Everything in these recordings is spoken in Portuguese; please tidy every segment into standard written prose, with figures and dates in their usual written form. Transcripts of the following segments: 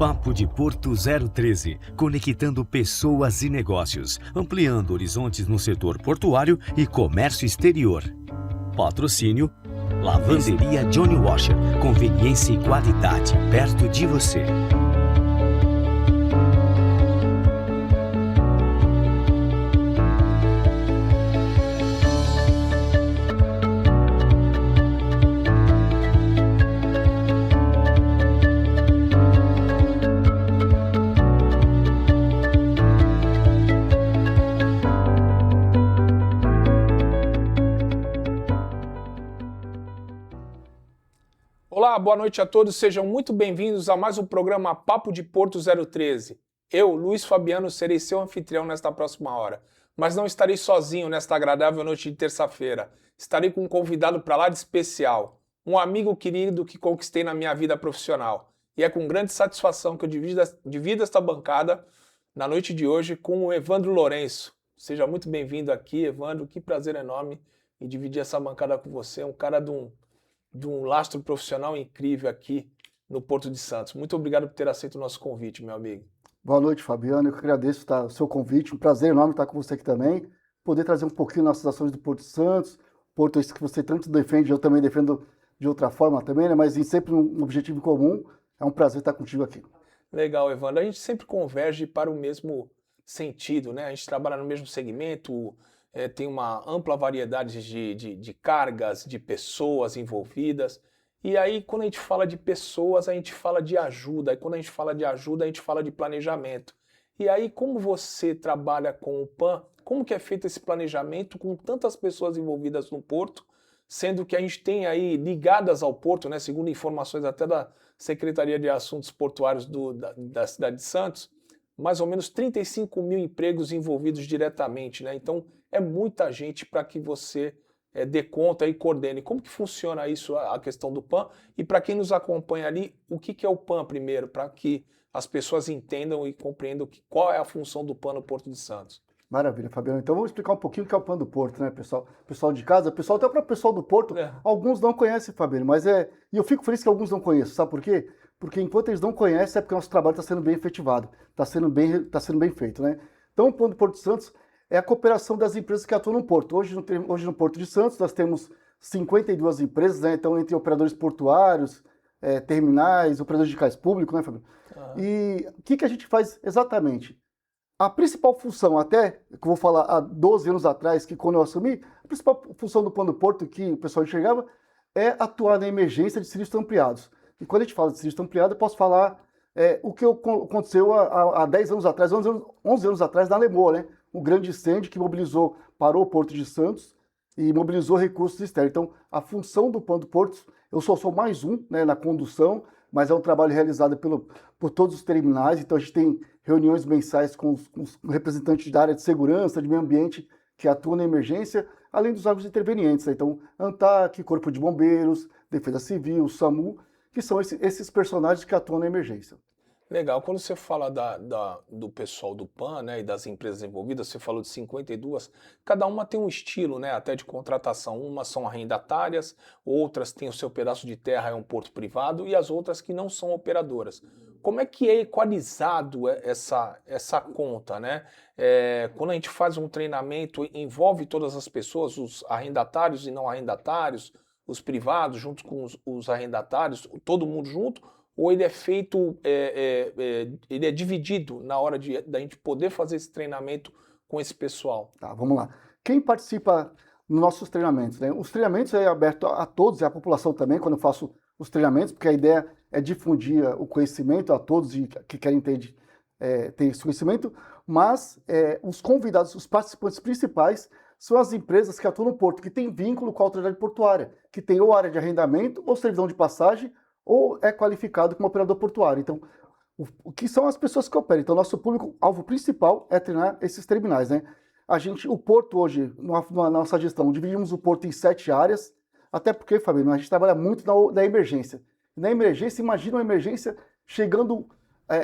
Papo de Porto 013, conectando pessoas e negócios, ampliando horizontes no setor portuário e comércio exterior. Patrocínio Lavanderia Johnny Washer, conveniência e qualidade perto de você. Olá, boa noite a todos, sejam muito bem-vindos a mais um programa Papo de Porto 013. Eu, Luiz Fabiano, serei seu anfitrião nesta próxima hora, mas não estarei sozinho nesta agradável noite de terça-feira. Estarei com um convidado para lá de especial, um amigo querido que conquistei na minha vida profissional. E é com grande satisfação que eu divido esta bancada na noite de hoje com o Evandro Lourenço. Seja muito bem-vindo aqui, Evandro, que prazer enorme em dividir essa bancada com você, um cara de um lastro profissional incrível aqui no Porto de Santos. Muito obrigado por ter aceito o nosso convite, meu amigo. Boa noite, Fabiano. Eu que agradeço o seu convite. Um prazer enorme estar com você aqui também. Poder trazer um pouquinho nossas ações do Porto de Santos. Porto, isso que você tanto defende, eu também defendo de outra forma também, né? Mas sempre um objetivo comum. É um prazer estar contigo aqui. Legal, Evandro. A gente sempre converge para o mesmo sentido, né? A gente trabalha no mesmo segmento, tem uma ampla variedade de cargas, de pessoas envolvidas. E aí, quando a gente fala de pessoas, a gente fala de ajuda. E quando a gente fala de ajuda, a gente fala de planejamento. E aí, como você trabalha com o PAN, como que é feito esse planejamento com tantas pessoas envolvidas no Porto, sendo que a gente tem aí ligadas ao Porto, né, segundo informações até da Secretaria de Assuntos Portuários da cidade de Santos, mais ou menos 35 mil empregos envolvidos diretamente, né? Então, é muita gente para que você dê conta e coordene. Como que funciona isso, a questão do PAN? E para quem nos acompanha ali, o que é o PAN primeiro, para que as pessoas entendam e compreendam qual é a função do PAN no Porto de Santos? Maravilha, Fabiano. Então vamos explicar um pouquinho o que é o PAN do Porto, né, pessoal? Pessoal de casa, pessoal, até para o pessoal do Porto, alguns não conhecem, Fabiano, mas e eu fico feliz que alguns não conheçam, sabe por quê? Porque enquanto eles não conhecem, é porque o nosso trabalho está sendo bem efetivado, está sendo bem feito, né? Então o PAN do Porto de Santos é a cooperação das empresas que atuam no Porto. Hoje no Porto de Santos nós temos 52 empresas, né? Então entre operadores portuários, terminais, operadores de cais públicos, né, Fabiano? E o que a gente faz exatamente? A principal função, até, que eu vou falar há 12 anos atrás, que quando eu assumi, a principal função do PAN do Porto, que o pessoal enxergava, é atuar na emergência de sinistros ampliados. E quando a gente fala de sinistro ampliado, eu posso falar o que aconteceu há 10 anos atrás, 11 anos atrás, na Lemoa, né? Um grande incêndio que parou o Porto de Santos e mobilizou recursos externos. Então, a função do PAN do Porto, eu sou mais um, né, na condução, mas é um trabalho realizado por todos os terminais. Então, a gente tem reuniões mensais com os representantes da área de segurança, de meio ambiente, que atuam na emergência, além dos órgãos intervenientes, né? Então, ANTAC, Corpo de Bombeiros, Defesa Civil, SAMU, que são esses personagens que atuam na emergência. Legal. Quando você fala do pessoal do PAN, né, e das empresas envolvidas, você falou de 52, cada uma tem um estilo, né, até de contratação. Umas são arrendatárias, outras têm o seu pedaço de terra, é um porto privado, e as outras que não são operadoras. Como é que é equalizado essa conta, né? Quando a gente faz um treinamento, envolve todas as pessoas, os arrendatários e não arrendatários, os privados junto com os arrendatários, todo mundo junto, ou ele é feito, ele é dividido na hora da gente poder fazer esse treinamento com esse pessoal? Tá, vamos lá. Quem participa nos nossos treinamentos, né? Os treinamentos é aberto a todos e à população também, quando eu faço os treinamentos, porque a ideia é difundir o conhecimento a todos que querem ter esse conhecimento, mas os convidados, os participantes principais, são as empresas que atuam no porto, que têm vínculo com a autoridade portuária, que tem ou área de arrendamento, ou servidão de passagem, ou é qualificado como operador portuário. Então, o que são as pessoas que operam? Então, nosso público-alvo principal é treinar esses terminais, né? O porto hoje, na nossa gestão, dividimos o porto em 7 áreas, até porque, Fabiano, a gente trabalha muito na emergência. Na emergência, imagina uma emergência chegando,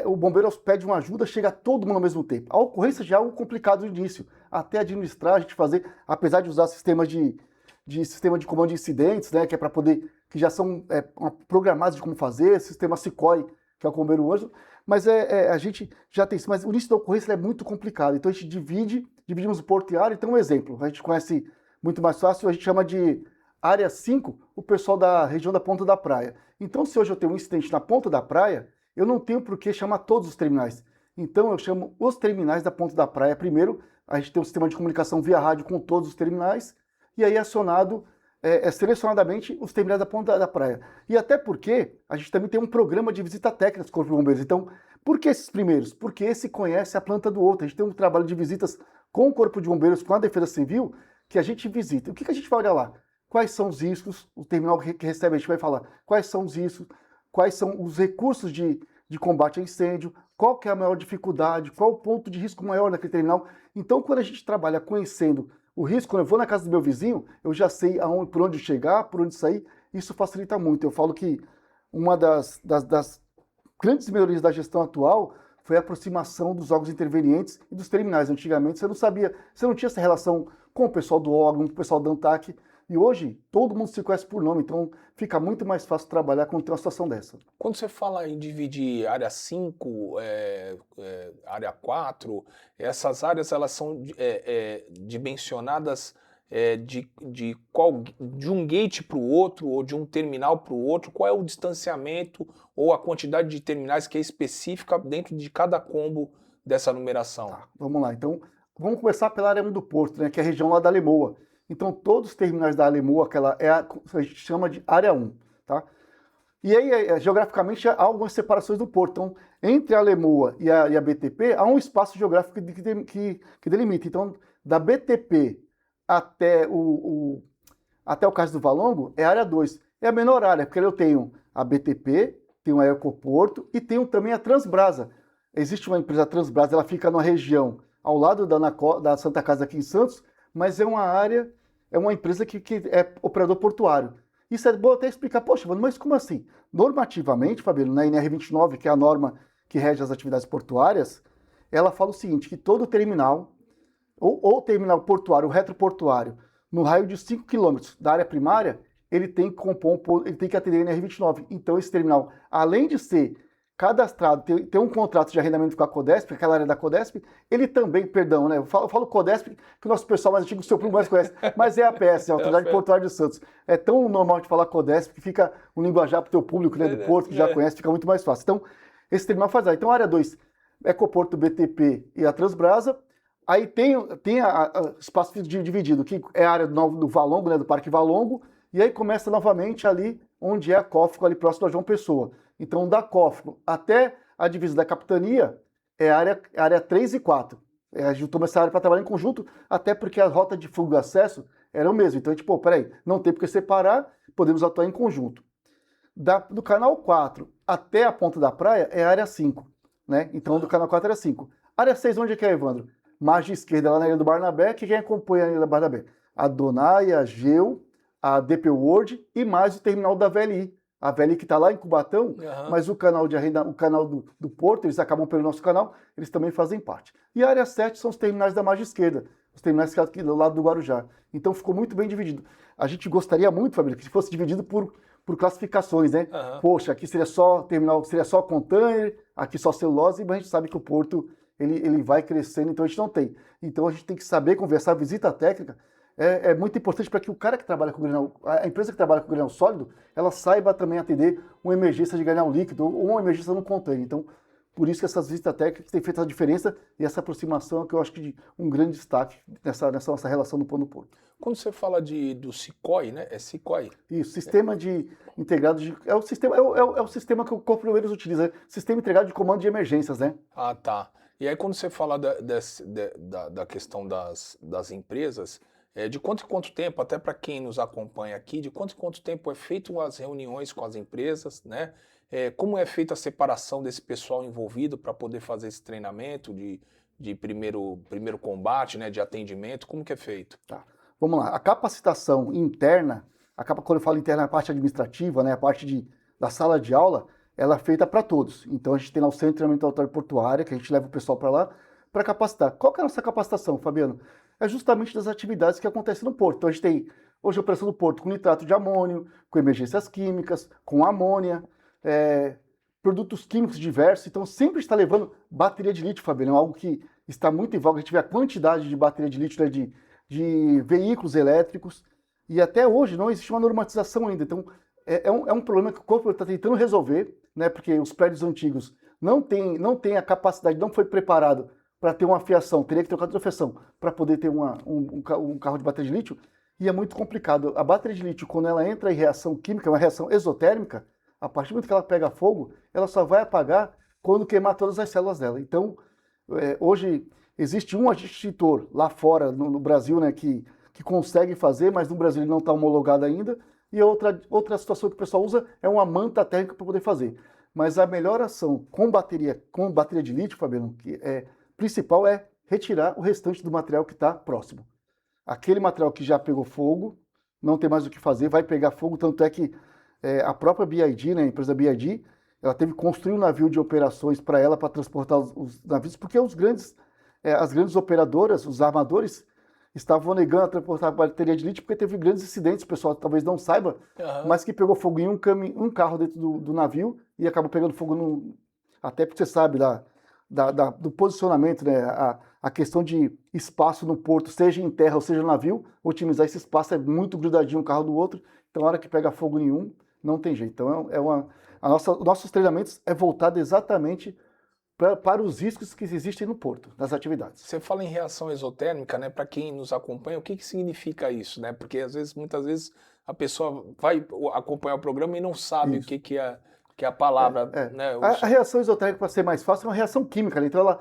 o bombeiro pede uma ajuda, chega todo mundo ao mesmo tempo. A ocorrência já é algo complicado no início, até administrar, a gente fazer, apesar de usar sistema de comando de incidentes, né, que é para poder, que já são programados de como fazer, sistema SICOI, que é o Bombeiro Anjo, Mas a gente já tem isso, mas o início da ocorrência é muito complicado. Então a gente dividimos o porto e área. Então, um exemplo, a gente conhece muito mais fácil, a gente chama de área 5, o pessoal da região da ponta da praia. Então, se hoje eu tenho um incidente na ponta da praia, eu não tenho por que chamar todos os terminais. Então, eu chamo os terminais da ponta da praia primeiro. A gente tem um sistema de comunicação via rádio com todos os terminais, e aí selecionadamente os terminais da ponta da praia. E até porque a gente também tem um programa de visita técnica dos Corpos de Bombeiros. Então, por que esses primeiros? Porque esse conhece a planta do outro. A gente tem um trabalho de visitas com o Corpo de Bombeiros, com a Defesa Civil, que a gente visita. O que a gente vai olhar lá? Quais são os riscos? O terminal que recebe, a gente vai falar quais são os riscos, quais são os recursos de combate a incêndio, qual que é a maior dificuldade, qual o ponto de risco maior naquele terminal. Então, quando a gente trabalha conhecendo o risco, quando eu vou na casa do meu vizinho, eu já sei por onde chegar, por onde sair, isso facilita muito. Eu falo que uma das grandes melhorias da gestão atual foi a aproximação dos órgãos intervenientes e dos terminais. Antigamente você não sabia, você não tinha essa relação com o pessoal do órgão, com o pessoal da ANTAC, e hoje todo mundo se conhece por nome, então fica muito mais fácil trabalhar quando tem uma situação dessa. Quando você fala em dividir área 5, área 4, essas áreas elas são dimensionadas de um gate para o outro ou de um terminal para o outro? Qual é o distanciamento ou a quantidade de terminais que é específica dentro de cada combo dessa numeração? Tá, vamos lá, então vamos começar pela área 1 do Porto, né, que é a região lá da Alemoa. Então todos os terminais da Alemoa, a gente chama de área 1, tá? E aí, geograficamente, há algumas separações do porto. Então, entre a Alemoa e a BTP, há um espaço geográfico que delimita. Então, da BTP até o Cais do Valongo é área 2. É a menor área, porque eu tenho a BTP, tenho a Ecoporto e tenho também a Transbrasa. Existe uma empresa Transbrasa, ela fica numa região ao lado da Santa Casa aqui em Santos, mas é uma empresa que é operador portuário. Isso é bom até explicar, poxa, mas como assim? Normativamente, Fabiano, na NR29, que é a norma que rege as atividades portuárias, ela fala o seguinte, que todo terminal, ou terminal portuário, ou retroportuário, no raio de 5 km da área primária, ele tem que atender a NR29. Então, esse terminal, além de ser cadastrado, ter um contrato de arrendamento com a Codesp, aquela área da Codesp, ele também, perdão, né? Eu falo Codesp, que o nosso pessoal mais antigo, o seu primo mais conhece, mas é a APS, a Autoridade Portuária de Santos. É tão normal de falar Codesp que fica um linguajar para o teu público, né, do Porto, que já conhece, fica muito mais fácil. Então, esse terminal faz. Então, a área 2, Ecoporto, BTP e a Transbrasa. Aí tem espaço dividido, que é a área do Valongo, né, do Parque Valongo, e aí começa novamente ali onde é a COFCO, ali próximo da João Pessoa. Então, da COFCO até a divisa da capitania é a área 3 e 4. A gente tomou essa área para trabalhar em conjunto, até porque a rota de fluxo de acesso era o mesmo. Então, a gente, peraí, não tem por que separar, podemos atuar em conjunto. Do canal 4 até a ponta da praia é a área 5, né? Então, do canal 4 é a área 5. Área 6, onde é que é, Evandro? Margem esquerda, lá na Ilha do Barnabé, que quem acompanha a Ilha do Barnabé? A Donai, a Geu, a DP World e mais o terminal da VLI. A VLI que está lá em Cubatão, mas o canal do Porto, eles acabam pelo nosso canal, eles também fazem parte. E a área 7 são os terminais da margem esquerda, os terminais que aqui do lado do Guarujá. Então ficou muito bem dividido. A gente gostaria muito, Fabrício, que fosse dividido por classificações, né? Poxa, aqui seria só terminal, seria só container, aqui só celulose, mas a gente sabe que o Porto ele vai crescendo, então a gente não tem. Então a gente tem que saber conversar, visita técnica, é muito importante para que o cara que trabalha com granel, a empresa que trabalha com granel sólido, ela saiba também atender uma emergência de granel líquido ou uma emergência no container. Então, por isso que essas visitas técnicas têm feito a diferença e essa aproximação é que eu acho que de um grande destaque nessa nossa relação no Plano Porto. Quando você fala do SICOI, né? É SICOI? Isso, Sistema de Integrado de... É o sistema que o Corpo de Bombeiros utiliza, Sistema Integrado de Comando de Emergências, né? Ah, tá. E aí quando você fala da questão das empresas, de quanto em quanto tempo, até para quem nos acompanha aqui, de quanto em quanto tempo é feito as reuniões com as empresas, né? Como é feita a separação desse pessoal envolvido para poder fazer esse treinamento de primeiro combate, né? De atendimento, como que é feito? Tá. Vamos lá, a capacitação interna, quando eu falo interna, a parte administrativa, né? A parte da sala de aula, ela é feita para todos. Então a gente tem lá o Centro de Treinamento da Autoridade Portuária, que a gente leva o pessoal para lá para capacitar. Qual que é a nossa capacitação, Fabiano? É justamente das atividades que acontecem no porto. Então a gente tem hoje a operação do porto com nitrato de amônio, com emergências químicas, com amônia, produtos químicos diversos, então sempre está levando bateria de lítio, Fabiano, algo que está muito em voga. A gente vê a quantidade de bateria de lítio, né, de veículos elétricos, e até hoje não existe uma normatização ainda. Então, é um problema que o corpo está tentando resolver, né, porque os prédios antigos não têm a capacidade, não foi preparado para ter uma fiação, teria que trocar de fiação para poder ter um carro de bateria de lítio, e é muito complicado. A bateria de lítio, quando ela entra em reação química, uma reação exotérmica, a partir do momento que ela pega fogo, ela só vai apagar quando queimar todas as células dela. Então, hoje existe um agente extintor lá fora, no Brasil, né, que consegue fazer, mas no Brasil ele não está homologado ainda. E outra situação que o pessoal usa é uma manta térmica para poder fazer. Mas a melhor ação com bateria de lítio, Fabiano, principal é retirar o restante do material que está próximo. Aquele material que já pegou fogo, não tem mais o que fazer, vai pegar fogo, tanto é que a própria BYD, né, a empresa BYD, ela teve que construir um navio de operações para ela, para transportar os navios, porque as grandes operadoras, os armadores, estavam negando a transportar a bateria de lítio porque teve grandes incidentes, o pessoal talvez não saiba, mas que pegou fogo em um carro dentro do navio e acabou pegando fogo até porque você sabe do posicionamento, né? A questão de espaço no porto, seja em terra ou seja no navio, otimizar esse espaço é muito grudadinho um carro do outro, então na hora que pega fogo nenhum, não tem jeito. Então nossos treinamentos é voltado exatamente para os riscos que existem no porto, nas atividades. Você fala em reação exotérmica, né? Para quem nos acompanha, o que significa isso, né? Porque muitas vezes a pessoa vai acompanhar o programa e não sabe isso. o que é a palavra, né? A reação exotérmica, para ser mais fácil, é uma reação química, né? Então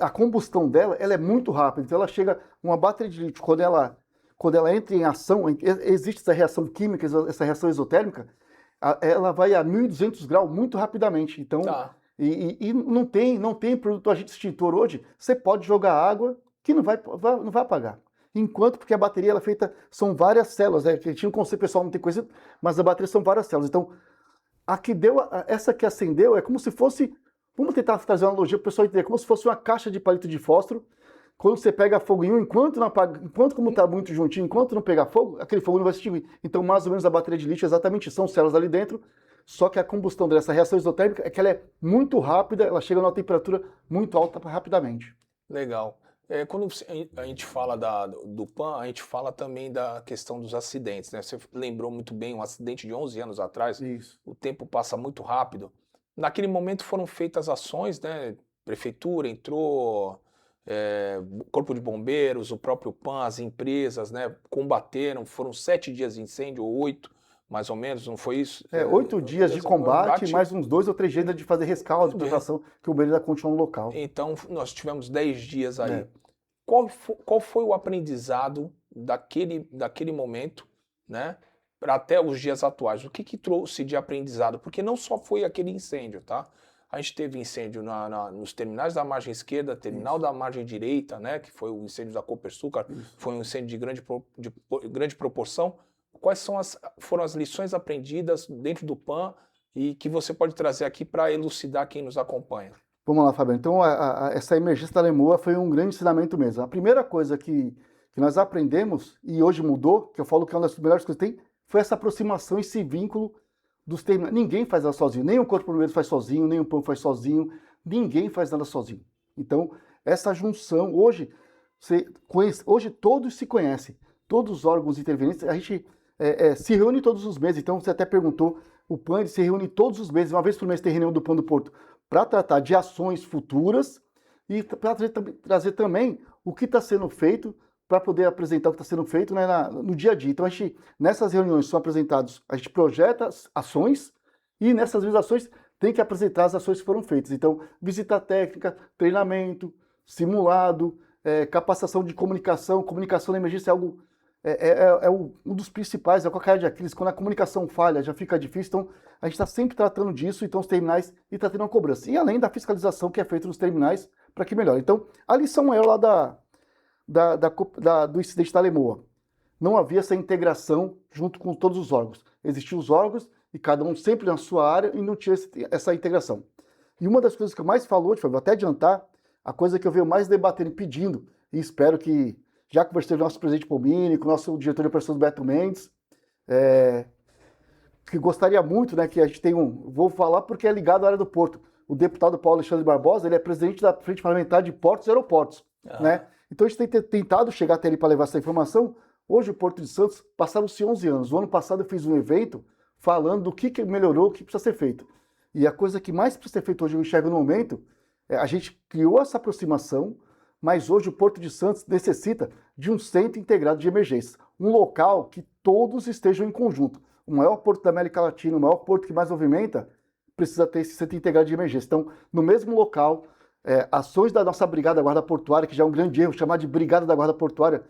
a combustão dela, ela é muito rápida. Então ela chega, uma bateria de lítio, quando ela entra em ação, existe essa reação química, essa reação exotérmica, ela vai a 1.200 graus muito rapidamente. Então, e não tem produto agente extintor hoje, você pode jogar água que não vai apagar. Enquanto, porque a bateria ela é feita, são várias células, né? A gente não consegue, pessoal, não tem coisa, mas a bateria são várias células. Então, essa que acendeu é como se fosse, vamos tentar trazer uma analogia para o pessoal entender, como se fosse uma caixa de palito de fósforo. Quando você pega fogo em enquanto como está muito juntinho, enquanto não pegar fogo, aquele fogo não vai se extinguir. Então, mais ou menos, a bateria de lítio exatamente são células ali dentro, só que a combustão dessa reação exotérmica é que ela é muito rápida, ela chega numa temperatura muito alta rapidamente. Legal. Quando a gente fala do PAN, a gente fala também da questão dos acidentes, né? Você lembrou muito bem um acidente de 11 anos atrás. Isso. O tempo passa muito rápido. Naquele momento foram feitas ações, né? Prefeitura entrou, Corpo de Bombeiros, o próprio PAN, as empresas, né? Combateram, foram 7 dias de incêndio, ou 8, mais ou menos, não foi isso? 8 dias de combate, mais uns 2 ou 3 dias de fazer rescaldo, de preparação, que o bombeiro ainda continua no local. Então, nós tivemos 10 dias aí. Qual foi o aprendizado daquele momento, né, até os dias atuais? O que trouxe de aprendizado? Porque não só foi aquele incêndio, tá? A gente teve incêndio nos terminais da margem esquerda, terminal da margem direita, né, que foi o incêndio da Copersucar, foi um incêndio de grande proporção. Quais foram as lições aprendidas dentro do PAN e que você pode trazer aqui para elucidar quem nos acompanha? Vamos lá, Fabiano. Então, essa emergência da Lemoa foi um grande ensinamento mesmo. A primeira coisa que nós aprendemos, e hoje mudou, que eu falo que é uma das melhores coisas que tem, foi essa aproximação, esse vínculo dos terminais. Ninguém faz nada sozinho, nem o Corpo de Bombeiros faz sozinho, nem o PAN faz sozinho, ninguém faz nada sozinho. Então, essa junção, hoje todos se conhecem, todos os órgãos intervenientes, a gente se reúne todos os meses. Então, você até perguntou, o PAN ele se reúne todos os meses, uma vez por mês tem reunião do PAN do Porto, para tratar de ações futuras e para trazer também o que está sendo feito, para poder apresentar o que está sendo feito, né, no dia a dia. Então, nessas reuniões são apresentados, a gente projeta ações e nessas ações tem que apresentar as ações que foram feitas. Então, visita técnica, treinamento, simulado, capacitação de comunicação na emergência é algo... um dos principais, é a calcanhar de Aquiles. Quando a comunicação falha, já fica difícil. Então, a gente está sempre tratando disso, então os terminais, e está tendo uma cobrança. E além da fiscalização que é feita nos terminais, para que melhore. Então, a lição maior lá do incidente da Lemoa. Não havia essa integração junto com todos os órgãos. Existiam os órgãos, e cada um sempre na sua área, e não tinha essa integração. E uma das coisas que eu mais falou, vou até adiantar, a coisa que eu venho mais debatendo e pedindo, e espero que já conversei com o nosso presidente Pomini, com o nosso diretor de operações Beto Mendes, que gostaria muito, né, que a gente tem vou falar porque é ligado à área do porto. O deputado Paulo Alexandre Barbosa, ele é presidente da Frente Parlamentar de Portos e Aeroportos, né? Então a gente tem tentado chegar até ele para levar essa informação. Hoje o Porto de Santos, passaram-se 11 anos. O ano passado eu fiz um evento falando do que melhorou, o que precisa ser feito. E a coisa que mais precisa ser feita hoje, eu enxergo no momento, a gente criou essa aproximação, mas hoje o Porto de Santos necessita de um centro integrado de emergências. Um local que todos estejam em conjunto. O maior porto da América Latina, o maior porto que mais movimenta, precisa ter esse centro integrado de emergência. Então, no mesmo local, ações da nossa Brigada da Guarda Portuária, que já é um grande erro, chamar de Brigada da Guarda Portuária,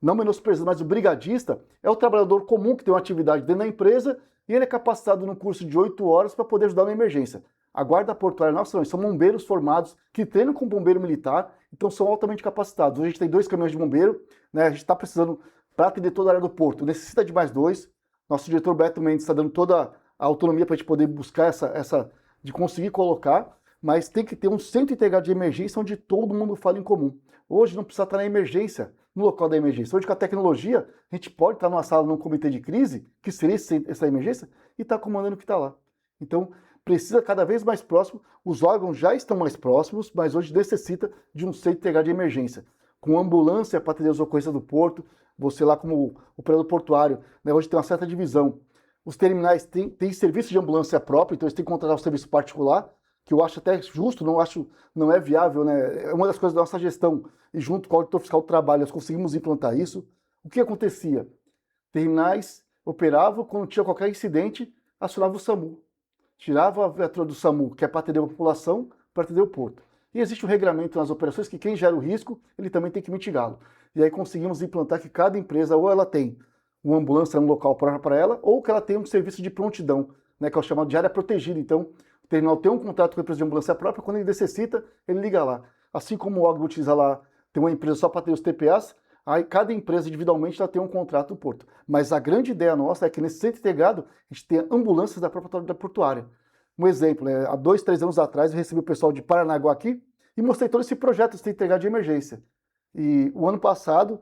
não menosprezando, mas o brigadista é o trabalhador comum que tem uma atividade dentro da empresa e ele é capacitado num curso de 8 horas para poder ajudar na emergência. A Guarda Portuária, nossa, são bombeiros formados que treinam com bombeiro militar, então são altamente capacitados. Hoje a gente tem 2 caminhões de bombeiro, né? A gente está precisando, para atender toda a área do porto, necessita de mais 2. Nosso diretor Beto Mendes está dando toda a autonomia para a gente poder buscar de conseguir colocar, mas tem que ter um centro integrado de emergência onde todo mundo fala em comum. Hoje não precisa estar na emergência, no local da emergência. Hoje com a tecnologia, a gente pode estar numa sala, num comitê de crise, que seria essa emergência, e estar comandando o que está lá. Então, precisa cada vez mais próximo, os órgãos já estão mais próximos, mas hoje necessita de um centro integrado de emergência, com ambulância para atender as ocorrências do porto, você lá como operador portuário, né, hoje tem uma certa divisão. Os terminais têm serviço de ambulância próprio, então eles têm que contratar um serviço particular, que eu acho até justo, não é viável, né? É uma das coisas da nossa gestão, e junto com o auditor fiscal do trabalho, nós conseguimos implantar isso. O que acontecia? Terminais operavam, quando tinha qualquer incidente, acionava o SAMU. Tirava a viatura do SAMU, que é para atender a população, para atender o porto. E existe um regramento nas operações que quem gera o risco, ele também tem que mitigá-lo. E aí conseguimos implantar que cada empresa, ou ela tem uma ambulância no local para ela, ou que ela tem um serviço de prontidão, né, que é o chamado de área protegida. Então, o terminal tem um contrato com a empresa de ambulância própria, quando ele necessita, ele liga lá. Assim como o órgão utiliza lá, tem uma empresa só para ter os TPAs, aí cada empresa individualmente ela tem um contrato no porto. Mas a grande ideia nossa é que nesse centro integrado, a gente tenha ambulâncias da própria autoridade portuária. Um exemplo, né, há 2, 3 anos atrás, eu recebi o pessoal de Paranaguá aqui e mostrei todo esse projeto de centro integrado de emergência. E o ano passado,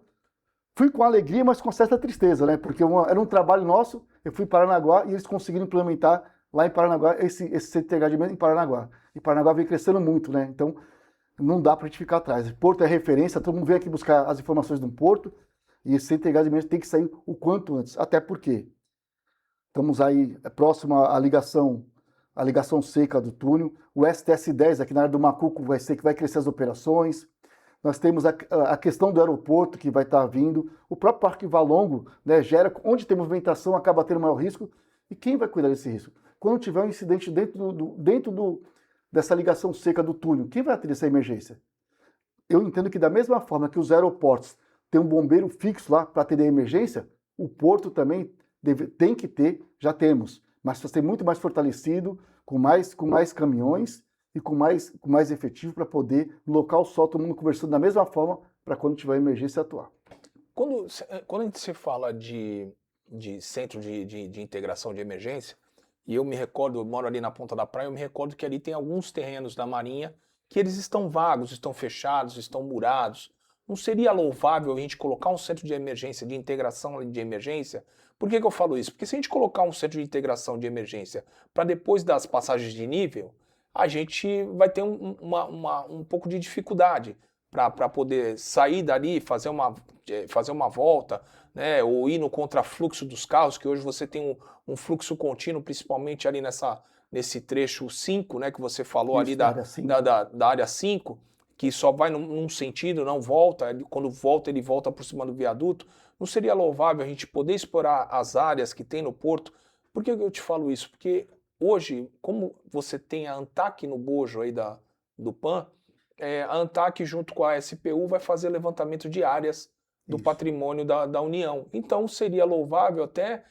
fui com alegria, mas com certa tristeza, né? Porque era um trabalho nosso, eu fui em Paranaguá e eles conseguiram implementar lá em Paranaguá esse centro integrado de emergência em Paranaguá. E Paranaguá vem crescendo muito, né? Então, não dá para a gente ficar atrás. Porto é referência, todo mundo vem aqui buscar as informações do porto e esse centro integrado de emergência tem que sair o quanto antes. Até porque estamos aí próximo à ligação seca do túnel. O STS-10 aqui na área do Macuco vai crescer as operações. Nós temos a questão do aeroporto que vai estar vindo. O próprio Parque Valongo, né, gera, onde tem movimentação, acaba tendo maior risco. E quem vai cuidar desse risco? Quando tiver um incidente dentro dessa ligação seca do túnel, quem vai atender essa emergência? Eu entendo que da mesma forma que os aeroportos têm um bombeiro fixo lá para atender a emergência, o porto também tem que ter, já temos, mas precisa ser muito mais fortalecido, com mais caminhões e com mais efetivo para poder, no local só, todo mundo conversando da mesma forma para quando tiver emergência atuar. Quando a gente se fala de centro de integração de emergência, e eu me recordo, eu moro ali na ponta da praia, eu me recordo que ali tem alguns terrenos da Marinha que eles estão vagos, estão fechados, estão murados. Não seria louvável a gente colocar um centro de emergência, de integração de emergência? Por que eu falo isso? Porque se a gente colocar um centro de integração de emergência para depois das passagens de nível, a gente vai ter um pouco de dificuldade para poder sair dali, fazer uma volta, né, ou ir no contrafluxo dos carros, que hoje você tem um fluxo contínuo, principalmente ali nesse trecho 5, né, que você falou. Isso, ali da área 5, que só vai num sentido, não volta, quando volta ele volta por cima do viaduto. Não seria louvável a gente poder explorar as áreas que tem no porto? Por que eu te falo isso? Porque hoje, como você tem a ANTAC no bojo aí do PAN, a ANTAC junto com a SPU vai fazer levantamento de áreas do patrimônio da União. Então seria louvável até,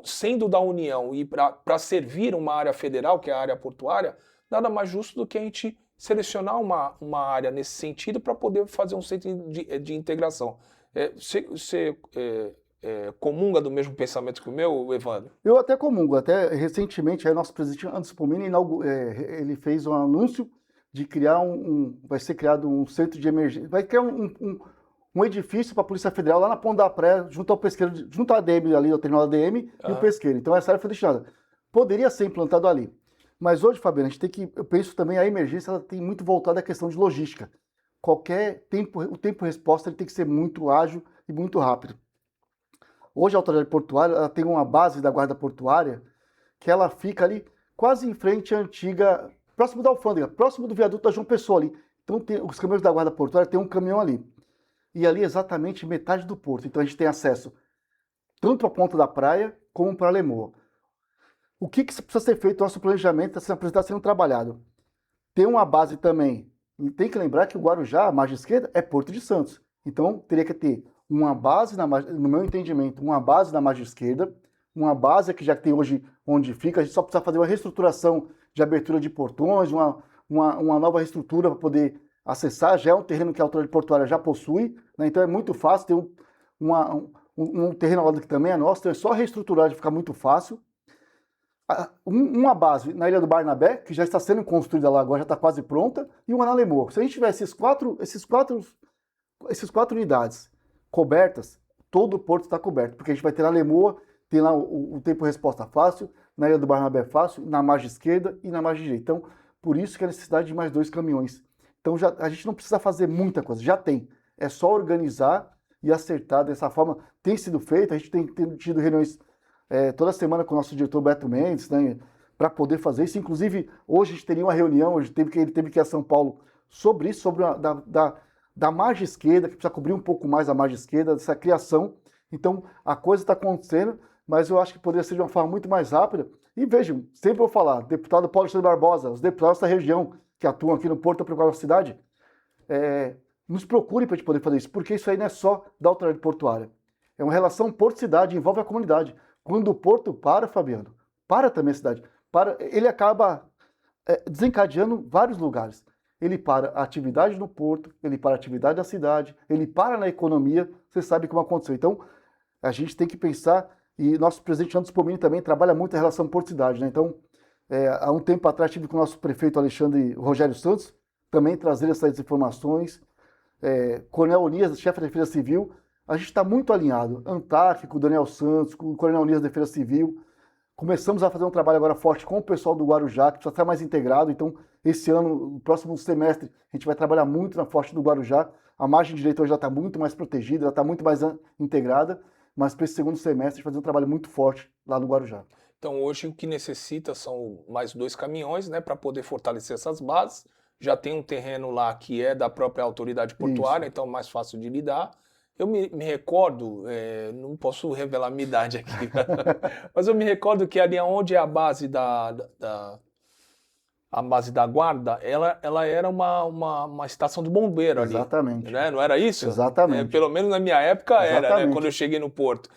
sendo da União e para servir uma área federal, que é a área portuária, nada mais justo do que a gente selecionar uma área nesse sentido para poder fazer um centro de integração. Você comunga do mesmo pensamento que o meu, Evandro? Eu até comungo. Até recentemente, nosso presidente Anderson Pomini ele fez um anúncio de criar vai ser criado um centro de emergência, vai criar um edifício para a Polícia Federal lá na Ponta da Praia, junto ao pesqueiro, junto à ADM ali, ao terminal da ADM e o pesqueiro. Então essa área foi destinada. poderia ser implantado ali. Mas hoje, Fabiano, a gente tem que, eu penso também, a emergência ela tem muito voltada à questão de logística. O tempo-resposta ele tem que ser muito ágil e muito rápido. Hoje a autoridade portuária ela tem uma base da guarda portuária que ela fica ali quase em frente à antiga, próximo da alfândega, próximo do viaduto da João Pessoa ali. Então os caminhões da guarda portuária tem um caminhão ali. E ali é exatamente metade do porto. Então a gente tem acesso tanto à ponta da praia como para a Lemoa. O que precisa ser feito? Nosso planejamento está sendo trabalhado. Tem uma base também. E tem que lembrar que o Guarujá, a margem esquerda, é Porto de Santos. Então teria que ter uma base, no meu entendimento, uma base na margem esquerda, uma base que já tem hoje onde fica, a gente só precisa fazer uma reestruturação de abertura de portões, uma nova reestrutura para poder acessar. Já é um terreno que a autoridade portuária já possui, né? Então é muito fácil ter um terreno ao lado que também é nosso, então é só reestruturar de ficar muito fácil. Uma base na Ilha do Barnabé, que já está sendo construída lá agora, já está quase pronta, e uma na Lemoa. Se a gente tiver essas quatro unidades cobertas, todo o porto está coberto, porque a gente vai ter na Lemoa, tem lá o tempo-resposta fácil, na Ilha do Barnabé fácil, na margem esquerda e na margem direita. Então, por isso que a necessidade de mais 2 caminhões. Então, a gente não precisa fazer muita coisa, já tem. É só organizar e acertar dessa forma. Tem sido feito, a gente tem tido reuniões toda semana com o nosso diretor Beto Mendes, né, para poder fazer isso. Inclusive, hoje a gente teria uma reunião, ele teve que ir a São Paulo sobre isso, sobre da margem esquerda, que precisa cobrir um pouco mais a margem esquerda, dessa criação. Então, a coisa está acontecendo, mas eu acho que poderia ser de uma forma muito mais rápida. E vejam, sempre vou falar, deputado Paulo Alexandre Barbosa, os deputados da região que atuam aqui no Porto para a cidade, nos procurem para a gente poder fazer isso, porque isso aí não é só da autoridade portuária. É uma relação porto-cidade, envolve a comunidade. Quando o porto para, Fabiano, para também a cidade, ele acaba desencadeando vários lugares. Ele para a atividade no porto, ele para a atividade da cidade, ele para na economia, você sabe como aconteceu. Então, a gente tem que pensar, e nosso presidente Anderson Pomini também trabalha muito a relação porto-cidade, né? Então, há um tempo atrás tive com o nosso prefeito Rogério Santos, também trazer essas informações, Coronel Onias, chefe da Defesa Civil, a gente está muito alinhado, Antártico, Daniel Santos, com o Coronel Onias da Defesa Civil. Começamos a fazer um trabalho agora forte com o pessoal do Guarujá, que precisa estar mais integrado. Então, esse ano, no próximo semestre, a gente vai trabalhar muito na Forte do Guarujá. A margem direita hoje já está muito mais protegida, já está muito mais integrada, mas para esse segundo semestre, a gente vai fazer um trabalho muito forte lá no Guarujá. Então, hoje o que necessita são mais 2 caminhões, né, para poder fortalecer essas bases. Já tem um terreno lá que é da própria autoridade portuária, então mais fácil de lidar. Eu me recordo, não posso revelar a minha idade aqui, mas eu me recordo que ali onde é a base a base da guarda, ela era uma estação de bombeiro ali. Exatamente. Né? Não era isso? Exatamente. Pelo menos na minha época Exatamente. era, né? Quando eu cheguei no porto.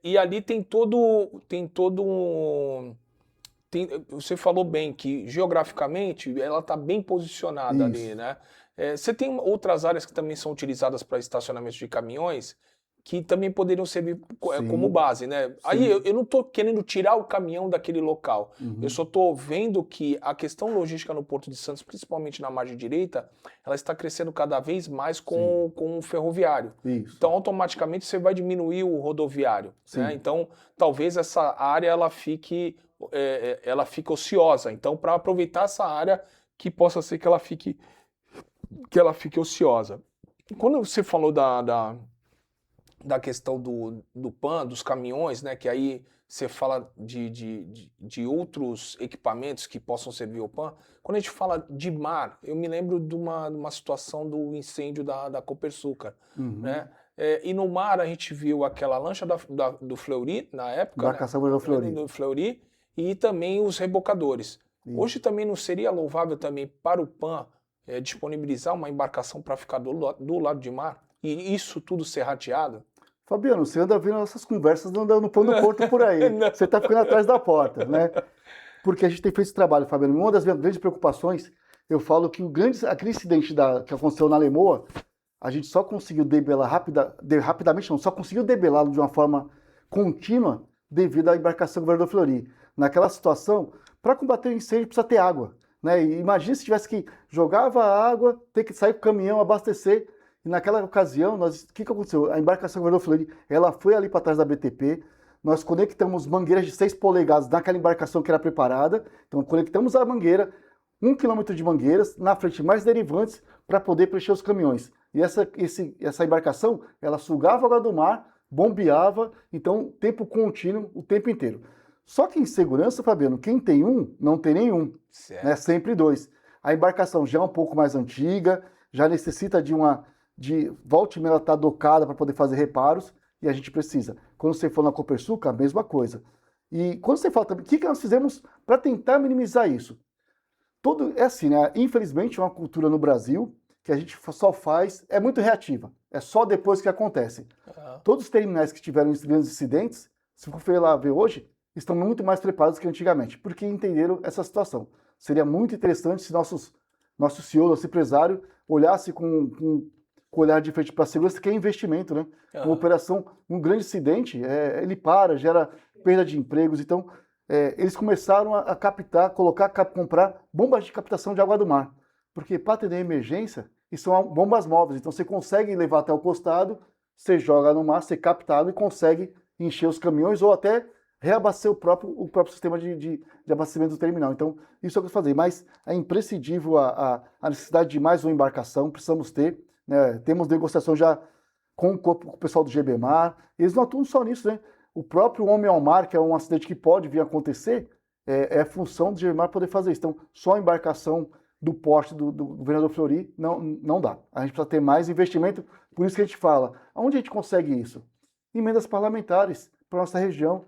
E ali tem todo um... você falou bem que geograficamente ela está bem posicionada ali, né? Você tem outras áreas que também são utilizadas para estacionamento de caminhões que também poderiam servir como base, né? Sim. Aí eu não estou querendo tirar o caminhão daquele local. Uhum. Eu só estou vendo que a questão logística no Porto de Santos, principalmente na margem direita, ela está crescendo cada vez mais com o ferroviário. Isso. Então, automaticamente, você vai diminuir o rodoviário. Né? Então, talvez essa área ela fique ociosa. Então, para aproveitar essa área, que possa ser que ela fique ociosa. Quando você falou da questão do PAN, dos caminhões, né, que aí você fala de outros equipamentos que possam servir ao PAN, quando a gente fala de mar, eu me lembro de uma situação do incêndio da Copersucar, né? E no mar a gente viu aquela lancha do Fleury, na época, embarcação do Fleury, e também os rebocadores. Isso. Hoje também não seria louvável também para o PAN disponibilizar uma embarcação para ficar do lado de mar? E isso tudo ser rateado? Fabiano, você anda vendo essas conversas andando no pão do porto por aí. Você está ficando atrás da porta, né? Porque a gente tem feito esse trabalho, Fabiano. Uma das minhas grandes preocupações, eu falo que aquele incidente que aconteceu na Lemoa, a gente só conseguiu debelar rapidamente, não, só conseguiu debelá-lo de uma forma contínua devido à embarcação Governador Fleury. Naquela situação, para combater o incêndio precisa ter água, né? E imagina se tivesse que jogava a água, ter que sair com o caminhão, abastecer. E naquela ocasião, o que aconteceu? A embarcação Governador Fleury, ela foi ali para trás da BTP, nós conectamos mangueiras de 6 polegadas naquela embarcação que era preparada. Então, conectamos a mangueira, 1 quilômetro de mangueiras, na frente mais derivantes, para poder preencher os caminhões. E essa embarcação, ela sugava a água do mar, bombeava, então, tempo contínuo, o tempo inteiro. Só que em segurança, Fabiano, quem tem um, não tem nenhum. Né? Sempre 2. A embarcação já é um pouco mais antiga, já necessita volta e meia ela está docada para poder fazer reparos, e a gente precisa. Quando você for na Copersucar, a mesma coisa. E quando você fala também, o que nós fizemos para tentar minimizar isso? É assim, né? Infelizmente, é uma cultura no Brasil que a gente só faz, é muito reativa. É só depois que acontece. Todos os terminais que tiveram grandes incidentes, se for lá ver hoje, estão muito mais preparados que antigamente, porque entenderam essa situação. Seria muito interessante se nosso CEO, nosso empresário, olhasse com olhar de frente para a segurança, que é investimento, né? Uma operação, um grande acidente, ele gera perda de empregos. Então, eles começaram a captar, comprar bombas de captação de água do mar. Porque para atender emergência, e são bombas móveis. Então, você consegue levar até o costado, você joga no mar, você capta água e consegue encher os caminhões ou até reabastecer o próprio sistema de abastecimento do terminal. Então, isso é o que eu fazer. Mas é imprescindível a necessidade de mais uma embarcação, precisamos ter. Né? Temos negociação já com o pessoal do GBMar. Eles não atuam só nisso, né? O próprio Homem ao Mar, que é um acidente que pode vir a acontecer, é função do GBMar poder fazer isso. Então, só a embarcação do porte do governador Fleury não dá. A gente precisa ter mais investimento, por isso que a gente fala. Aonde a gente consegue isso? Emendas parlamentares para a nossa região.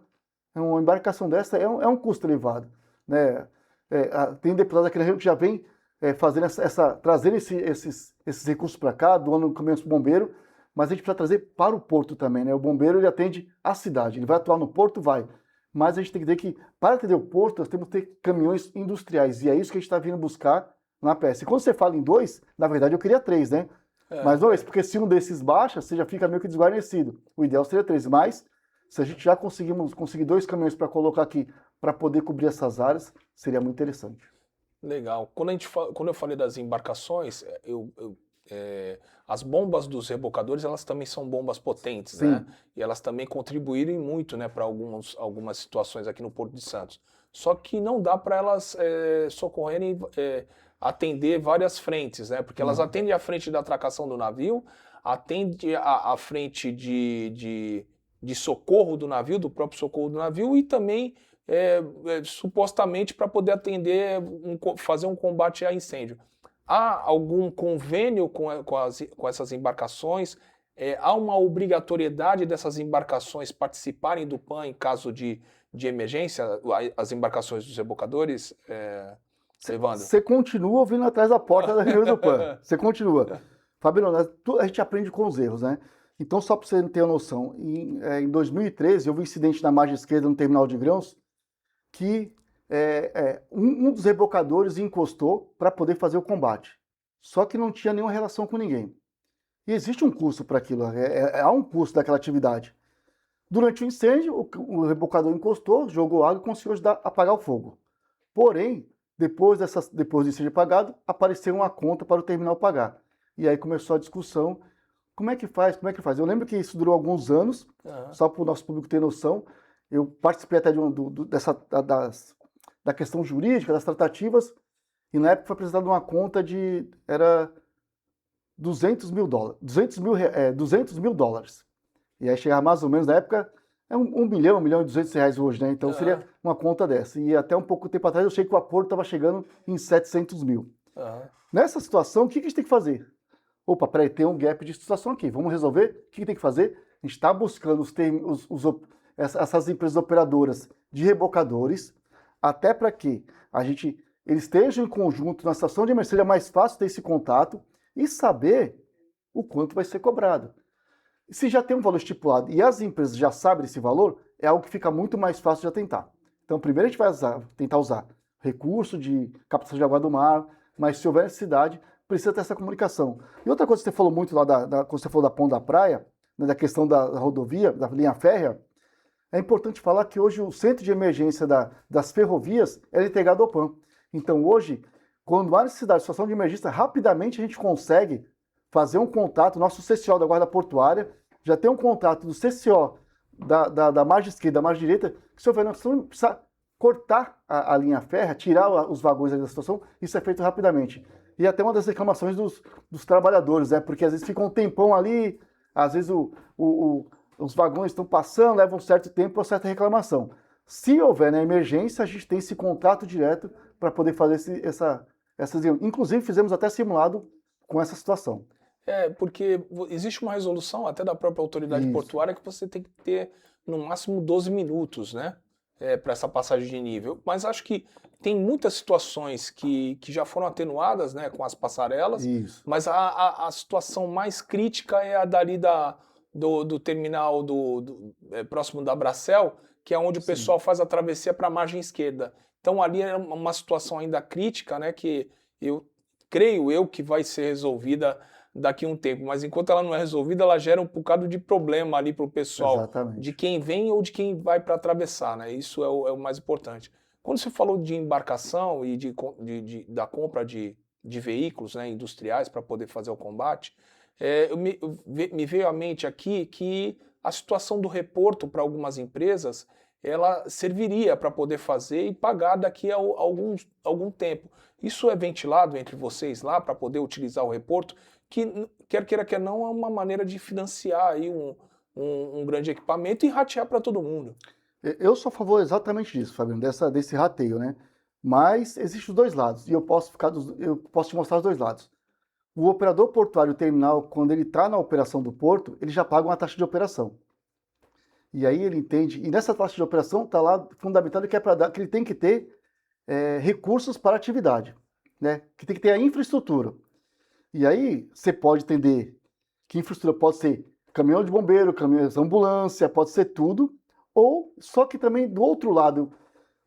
Uma embarcação dessa é um custo elevado. Né? Tem deputado aqui na região que já vem fazendo trazendo esses recursos para cá, doando caminhões para o bombeiro, mas a gente precisa trazer para o porto também. Né? O bombeiro ele atende a cidade, ele vai atuar no porto, vai. Mas a gente tem que ver que, para atender o porto, nós temos que ter caminhões industriais, e é isso que a gente está vindo buscar na PS. E quando você fala em 2, na verdade eu queria 3, né? Mas não é isso, porque se um desses baixa, você já fica meio que desguarnecido. O ideal seria 3, mas se a gente já conseguir 2 caminhões para colocar aqui, para poder cobrir essas áreas, seria muito interessante. Legal. Quando eu falei das embarcações, as bombas dos rebocadores, elas também são bombas potentes, Sim. Né? E elas também contribuírem muito, né, para algumas situações aqui no Porto de Santos. Só que não dá para elas socorrerem, atender várias frentes, né? Porque elas atendem a frente da atracação do navio, atendem a frente de socorro do navio, do próprio socorro do navio, e também supostamente para poder atender, fazer um combate a incêndio. Há algum convênio com essas embarcações? Há uma obrigatoriedade dessas embarcações participarem do PAN em caso de emergência, as embarcações dos rebocadores, Evandro? Você continua vindo atrás da porta da reunião do PAN. Você continua. Fabiano, a gente aprende com os erros, né? Então, só para você ter uma noção, em 2013, houve um incidente na margem esquerda no terminal de grãos que um dos rebocadores encostou para poder fazer o combate. Só que não tinha nenhuma relação com ninguém. E existe um custo para aquilo, há um custo daquela atividade. Durante o incêndio, o rebocador encostou, jogou água e conseguiu apagar o fogo. Porém, depois do incêndio apagado, apareceu uma conta para o terminal pagar. E aí começou a discussão. Como é que faz? Eu lembro que isso durou alguns anos, só para o nosso público ter noção. Eu participei até da questão jurídica, das tratativas, e na época foi apresentada uma conta era $200 mil. $200 mil. E aí chegava mais ou menos, na época, $1 milhão, R$1.200.000 hoje, né? Então seria uma conta dessa. E até um pouco tempo atrás eu achei que o aporto estava chegando em 700 mil. Nessa situação, o que a gente tem que fazer? Opa, peraí, tem um gap de situação aqui, vamos resolver? O que tem que fazer? A gente está buscando essas empresas operadoras de rebocadores, até para que eles estejam em conjunto na situação de emergência, seja mais fácil ter esse contato e saber o quanto vai ser cobrado. Se já tem um valor estipulado e as empresas já sabem desse valor, é algo que fica muito mais fácil de atentar. Então, primeiro a gente vai tentar usar recurso de captação de água do mar, mas se houver necessidade, precisa ter essa comunicação. E outra coisa que você falou muito lá, quando você falou da Ponta da Praia, né, da questão da rodovia, da linha férrea, é importante falar que hoje o centro de emergência das ferrovias é integrado ao PAN. Então hoje, quando há necessidade de situação de emergência, rapidamente a gente consegue fazer um contato, nosso CCO da Guarda Portuária já tem um contato do CCO da margem esquerda, da margem direita, que o senhor Fernando precisa cortar a linha férrea, tirar os vagões ali da situação, isso é feito rapidamente. E até uma das reclamações dos trabalhadores, né? Porque às vezes ficam um tempão ali, às vezes os vagões estão passando, levam um certo tempo para certa reclamação. Se houver na emergência, a gente tem esse contato direto para poder fazer essas... Inclusive, fizemos até simulado com essa situação. Porque existe uma resolução até da própria autoridade portuária que você tem que ter no máximo 12 minutos, né? Para essa passagem de nível. Mas acho que tem muitas situações que já foram atenuadas, né, com as passarelas, mas a situação mais crítica é a dali do terminal próximo da Bracel, que é onde o pessoal faz a travessia para a margem esquerda. Então ali é uma situação ainda crítica, né, que creio que vai ser resolvida daqui a um tempo, mas enquanto ela não é resolvida, ela gera um bocado de problema ali para o pessoal, exatamente, de quem vem ou de quem vai para atravessar, né? Isso é o mais importante. Quando você falou de embarcação e da compra de veículos, né, industriais para poder fazer o combate, me veio à mente aqui que a situação do reporto para algumas empresas, ela serviria para poder fazer e pagar daqui a algum tempo. Isso é ventilado entre vocês lá para poder utilizar o reporto, que quer queira, quer não, é uma maneira de financiar aí um grande equipamento e ratear para todo mundo. Eu sou a favor exatamente disso, Fabiano, desse rateio, né? Mas existem os dois lados, e eu posso te mostrar os dois lados. O operador portuário terminal, quando ele está na operação do porto, ele já paga uma taxa de operação. E aí ele entende, e nessa taxa de operação está lá fundamentado que que ele tem que ter recursos para a atividade, né? Que tem que ter a infraestrutura. E aí você pode entender que infraestrutura pode ser caminhão de bombeiro, caminhão de ambulância, pode ser tudo, ou só que também do outro lado,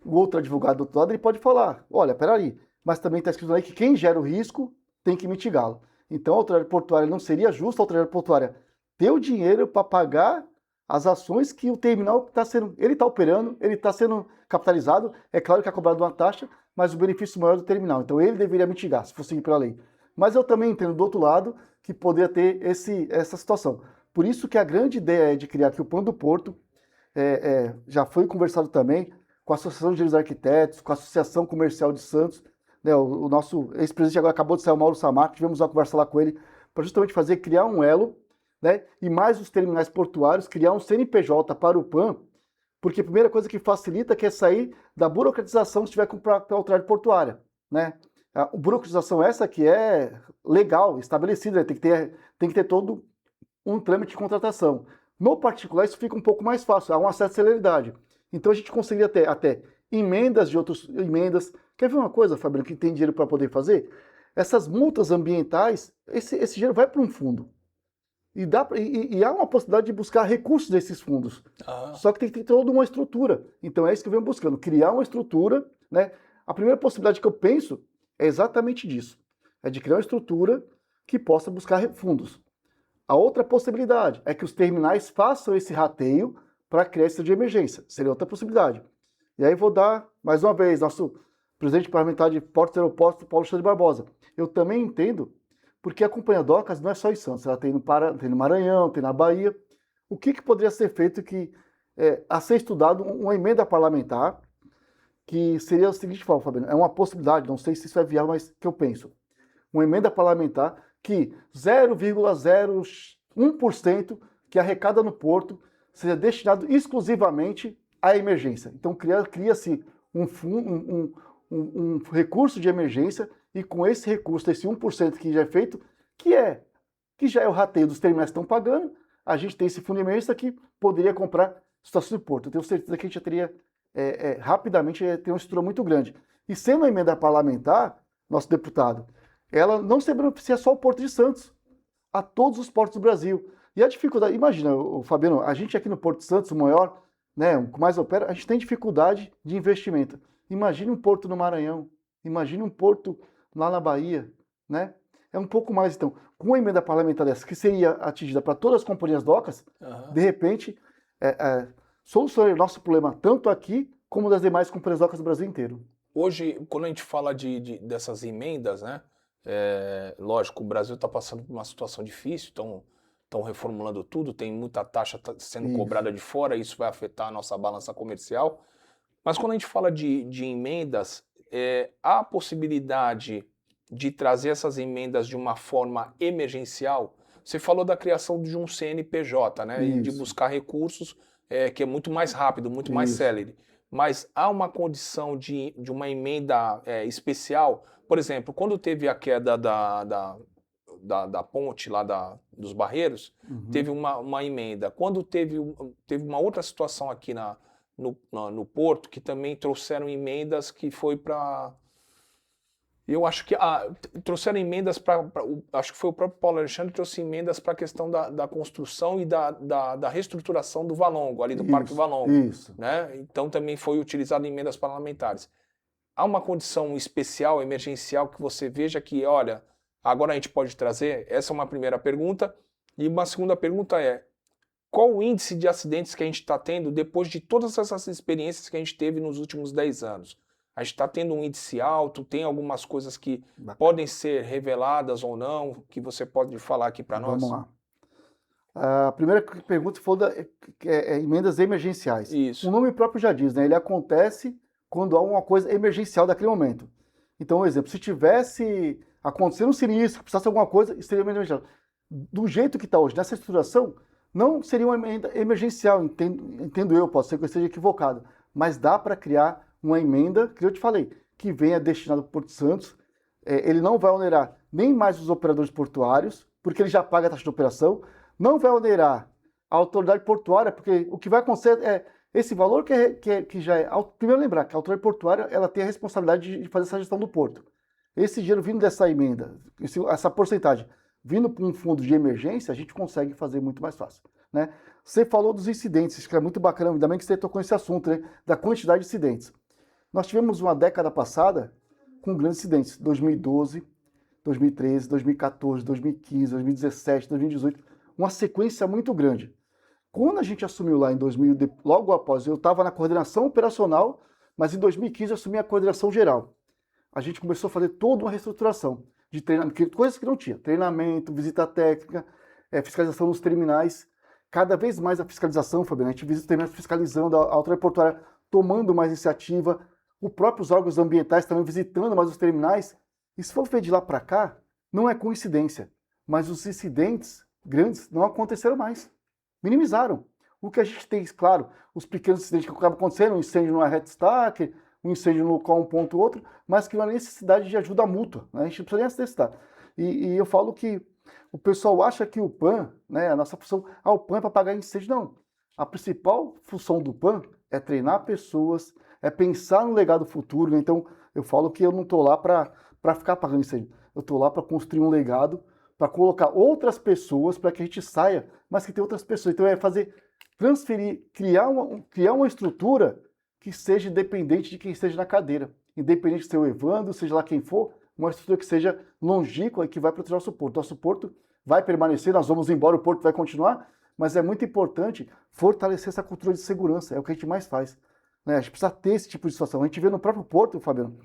o outro advogado do outro lado, ele pode falar, olha, peraí, mas também está escrito aí que quem gera o risco tem que mitigá-lo. Então a autoridade portuária não seria justo a autoridade portuária ter o dinheiro para pagar as ações que o terminal ele está operando, ele está sendo capitalizado, é claro que é cobrado uma taxa, mas o benefício maior é do terminal. Então ele deveria mitigar, se fosse seguir pela lei. Mas eu também entendo do outro lado que poderia ter essa situação. Por isso que a grande ideia é de criar aqui o Plano do Porto, já foi conversado também com a Associação de Engenheiros e Arquitetos, com a Associação Comercial de Santos, né, o nosso ex-presidente agora acabou de sair, o Mauro Samarco, tivemos uma conversa lá com ele, para justamente criar um elo, né, e mais os terminais portuários, criar um CNPJ para o PAN, porque a primeira coisa que facilita é sair da burocratização se tiver com a autoridade portuária, né? A burocratização essa que é legal, estabelecida, né? Tem que ter todo um trâmite de contratação. No particular, isso fica um pouco mais fácil, há uma certa celeridade. Então a gente conseguiria ter até emendas de outras emendas. Quer ver uma coisa, Fabiano, que tem dinheiro para poder fazer? Essas multas ambientais, esse dinheiro vai para um fundo. E há uma possibilidade de buscar recursos desses fundos. Só que tem que ter toda uma estrutura. Então é isso que eu venho buscando, criar uma estrutura, né? A primeira possibilidade que eu penso é exatamente disso. É de criar uma estrutura que possa buscar fundos. A outra possibilidade é que os terminais façam esse rateio para criar esse de emergência. Seria outra possibilidade. E aí vou dar, mais uma vez, nosso presidente parlamentar de Portos e Aeroportos, Paulo Alexandre Barbosa. Eu também entendo, porque a Companhia Docas não é só em Santos, ela tem no Maranhão, tem na Bahia. O que poderia ser feito a ser estudado uma emenda parlamentar, que seria o seguinte forma, Fabiano, é uma possibilidade, não sei se isso é viável, mas que eu penso. Uma emenda parlamentar que 0,01% que arrecada no porto seja destinado exclusivamente à emergência. Então cria-se um recurso de emergência e com esse recurso, esse 1% que já é feito, que já é o rateio dos terminais que estão pagando, a gente tem esse fundo de emergência que poderia comprar estações de porto. Eu tenho certeza que a gente já teria rapidamente ter uma estrutura muito grande. E sendo uma emenda parlamentar, nosso deputado, ela não se beneficia só o Porto de Santos, a todos os portos do Brasil. E a dificuldade, imagina, Fabiano, a gente aqui no Porto de Santos, o maior, né, o que mais opera, a gente tem dificuldade de investimento. Imagine um porto no Maranhão, imagine um porto lá na Bahia, né? É um pouco mais, então, com uma emenda parlamentar dessa, que seria atingida para todas as companhias docas, de repente, solucionaria o nosso problema tanto aqui como das demais companhias docas do Brasil inteiro. Hoje, quando a gente fala dessas emendas, né? Lógico, o Brasil está passando por uma situação difícil, então estão reformulando tudo, tem muita taxa sendo Isso. cobrada de fora, isso vai afetar a nossa balança comercial. Mas quando a gente fala de emendas, há a possibilidade de trazer essas emendas de uma forma emergencial. Você falou da criação de um CNPJ, né? E de Isso. buscar recursos que é muito mais rápido, muito mais Isso. célere. Mas há uma condição de uma emenda especial? Por exemplo, quando teve a queda da ponte lá dos Barreiros, teve uma emenda. Quando teve uma outra situação aqui no Porto, que também trouxeram emendas que foi para... Eu acho que trouxeram emendas para... Acho que foi o próprio Paulo Alexandre que trouxe emendas para a questão da construção e da reestruturação do Valongo, ali do Parque Valongo. Isso. Né? Então também foi utilizado em emendas parlamentares. Há uma condição especial, emergencial, que você veja que, olha, agora a gente pode trazer? Essa é uma primeira pergunta. E uma segunda pergunta é, qual o índice de acidentes que a gente está tendo depois de todas essas experiências que a gente teve nos últimos 10 anos? A gente está tendo um índice alto, tem algumas coisas que podem ser reveladas ou não, que você pode falar aqui para nós? Vamos lá. A primeira pergunta foi emendas emergenciais. Isso. O nome próprio já diz, né? Ele acontece quando há uma coisa emergencial daquele momento. Então, um exemplo, se tivesse acontecendo um sinistro, que precisasse de alguma coisa, isso seria emergencial. Do jeito que está hoje, nessa estruturação, não seria uma emenda emergencial, entendo eu, posso ser que eu esteja equivocado, mas dá para criar uma emenda, que eu te falei, que venha destinada para o Porto Santos. Ele não vai onerar nem mais os operadores portuários, porque ele já paga a taxa de operação, não vai onerar a autoridade portuária, porque o que vai acontecer é esse valor que já é... Primeiro lembrar que a autoridade portuária ela tem a responsabilidade de fazer essa gestão do porto. Esse dinheiro vindo dessa emenda, essa porcentagem, vindo para um fundo de emergência, a gente consegue fazer muito mais fácil. Né? Você falou dos incidentes, que é muito bacana, ainda bem que você tocou nesse assunto, né? Da quantidade de incidentes. Nós tivemos uma década passada com grandes incidentes, 2012, 2013, 2014, 2015, 2017, 2018, uma sequência muito grande. Quando a gente assumiu lá em 2000, logo após, eu estava na coordenação operacional, mas em 2015 eu assumi a coordenação geral. A gente começou a fazer toda uma reestruturação de treinamento, coisas que não tinha, treinamento, visita técnica, fiscalização nos terminais. Cada vez mais a fiscalização, Fabiano, a gente visita os terminais fiscalizando, a autoridade portuária tomando mais iniciativa, os próprios órgãos ambientais também visitando mais os terminais. E se for ver de lá para cá, não é coincidência, mas os incidentes grandes não aconteceram mais. Minimizaram. O que a gente tem, claro, os pequenos incidentes que acabam acontecendo, um incêndio numa reta stack, um incêndio no local um ponto ou outro, mas que não há necessidade de ajuda mútua. Né? A gente não precisa nem necessitar. E eu falo que o pessoal acha que o PAN, né, a nossa função, o PAN é para apagar incêndio. Não. A principal função do PAN é treinar pessoas, é pensar no legado futuro. Né? Então, eu falo que eu não estou lá para ficar apagando incêndio. Eu estou lá para construir um legado, para colocar outras pessoas, para que a gente saia, mas que tem outras pessoas. Então, é transferir, criar uma estrutura que seja independente de quem esteja na cadeira. Independente de ser o Evandro, seja lá quem for, uma estrutura que seja longínqua e que vai proteger o nosso porto. Nosso porto vai permanecer, nós vamos embora, o porto vai continuar, mas é muito importante fortalecer essa cultura de segurança, é o que a gente mais faz. Né? A gente precisa ter esse tipo de situação. A gente vê no próprio porto, Fabiano,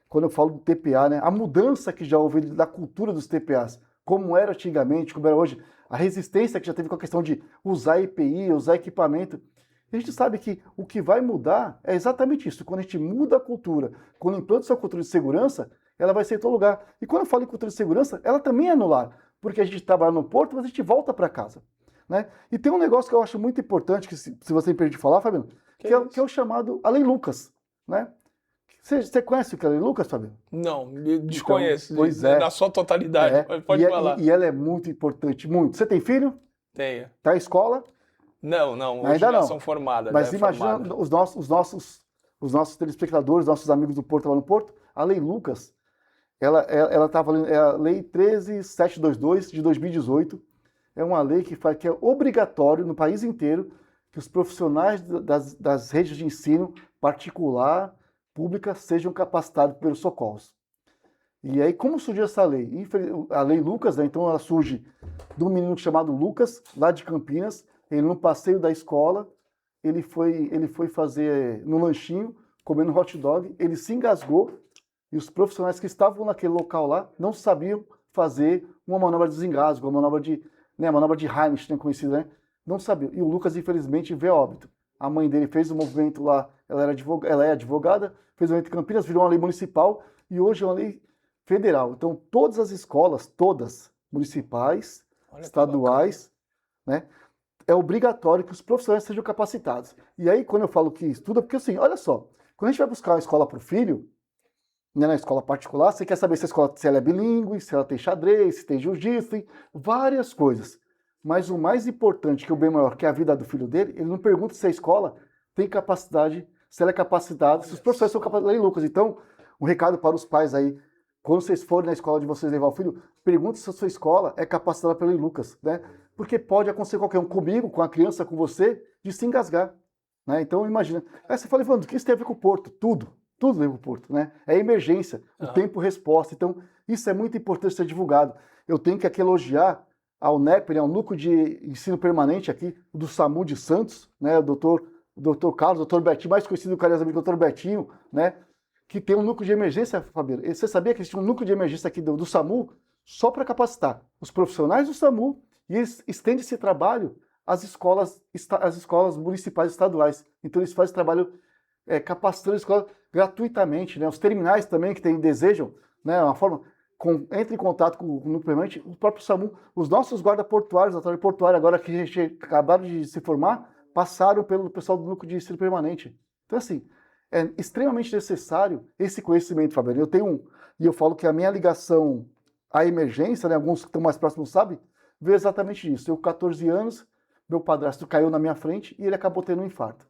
quando eu falo do TPA, né, a mudança que já houve da cultura dos TPAs, como era antigamente, como era hoje, a resistência que já teve com a questão de usar EPI, usar equipamento. E a gente sabe que o que vai mudar é exatamente isso. Quando a gente muda a cultura, quando implanta sua cultura de segurança, ela vai ser em todo lugar. E quando eu falo em cultura de segurança, ela também é no lar, porque a gente trabalha no porto, mas a gente volta para casa. Né? E tem um negócio que eu acho muito importante, que se você me permite falar, Fabiano, que é o chamado a Lei Lucas. Né? Você conhece o que é a Lei Lucas, Fabiano? Não, desconheço. Então, pois é. Na sua totalidade, pode falar. E ela é muito importante, muito. Você tem filho? Tenho. Está na escola? Não, hoje ainda já não. são formadas. Mas imagina os nossos telespectadores, nossos amigos do Porto lá no Porto, a Lei Lucas, ela está valendo, é a Lei 13722 de 2018, é uma lei que é obrigatório no país inteiro que os profissionais das redes de ensino particular, pública, sejam capacitados pelos socorros. E aí, como surgiu essa lei? A Lei Lucas, né, então ela surge de um menino chamado Lucas, lá de Campinas. Ele, no passeio da escola, ele foi fazer no lanchinho, comendo hot dog, ele se engasgou e os profissionais que estavam naquele local lá não sabiam fazer uma manobra de desengasgo, uma manobra né? A manobra de Heimlich, né, conhecida, né? Não sabia. E o Lucas, infelizmente, veio a óbito. A mãe dele fez um movimento lá, ela é advogada, fez um movimento em Campinas, virou uma lei municipal e hoje é uma lei federal. Então, todas as escolas, todas, municipais, estaduais, né, é obrigatório que os profissionais sejam capacitados. E aí, quando eu falo que estuda, porque assim, olha só, quando a gente vai buscar uma escola para o filho, né, na escola particular, você quer saber se a escola se ela é bilíngue, se ela tem xadrez, se tem jiu-jitsu, tem várias coisas. Mas o mais importante, que é o bem maior, que é a vida do filho dele, ele não pergunta se a escola tem capacidade, se ela é capacitada, se os professores são capacitados. Aí, Lucas, então, um recado para os pais aí, quando vocês forem na escola de vocês levar o filho, pergunte se a sua escola é capacitada pelo Lucas, né? Porque pode acontecer qualquer um comigo, com a criança, com você, de se engasgar, né? Então, imagina. Aí você fala, Evandro, o que isso tem a ver com o Porto? Tudo tem a ver com o Porto, né? É emergência, o tempo-resposta. Então, isso é muito importante ser divulgado. Eu tenho que aqui elogiar ao NEP, né, o Núcleo de Ensino Permanente aqui, do SAMU de Santos, né, o doutor Carlos, o doutor Betinho, mais conhecido carinhosamente, o doutor Betinho, né, que tem um núcleo de emergência, Fabiano. Você sabia que existe um núcleo de emergência aqui do SAMU só para capacitar os profissionais do SAMU e eles estendem esse trabalho às escolas municipais e estaduais. Então eles fazem esse trabalho capacitando a escola gratuitamente, né, os terminais também que desejam, né, uma forma... entre em contato com o núcleo permanente, o próprio SAMU, os nossos guardas portuários, a autoridade portuária, agora que a gente acabaram de se formar, passaram pelo pessoal do núcleo de ensino permanente. Então, assim, é extremamente necessário esse conhecimento, Fabiano. E eu falo que a minha ligação à emergência, né, alguns que estão mais próximos sabem, veio exatamente disso. Eu, com 14 anos, meu padrasto caiu na minha frente e ele acabou tendo um infarto.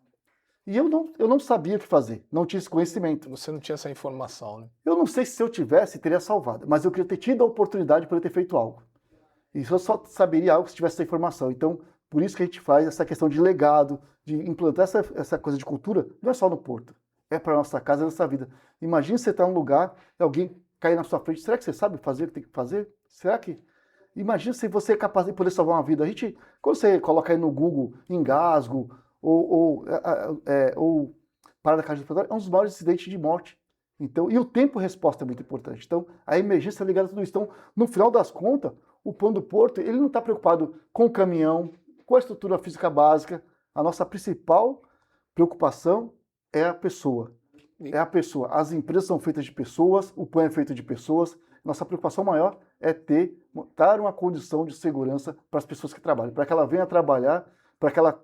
E eu não sabia o que fazer, não tinha esse conhecimento. Você não tinha essa informação, né? Eu não sei se eu tivesse, teria salvado, mas eu queria ter tido a oportunidade para ter feito algo. E eu só saberia algo se tivesse essa informação. Então, por isso que a gente faz essa questão de legado, de implantar essa coisa de cultura, não é só no Porto, é para a nossa casa, é a nossa vida. Imagina você estar num lugar e alguém cair na sua frente, será que você sabe fazer o que tem que fazer? Será que... Imagina se você é capaz de poder salvar uma vida. Quando você coloca aí no Google engasgo, ou parada cardiorrespiratória, é um dos maiores incidentes de morte. Então, e o tempo-resposta é muito importante. Então, a emergência é ligada a tudo isso. Então, no final das contas, o Plano do Porto, ele não está preocupado com o caminhão, com a estrutura física básica. A nossa principal preocupação é a pessoa. É a pessoa. As empresas são feitas de pessoas, o plano é feito de pessoas. Nossa preocupação maior é dar uma condição de segurança para as pessoas que trabalham, para que ela venha trabalhar, para que ela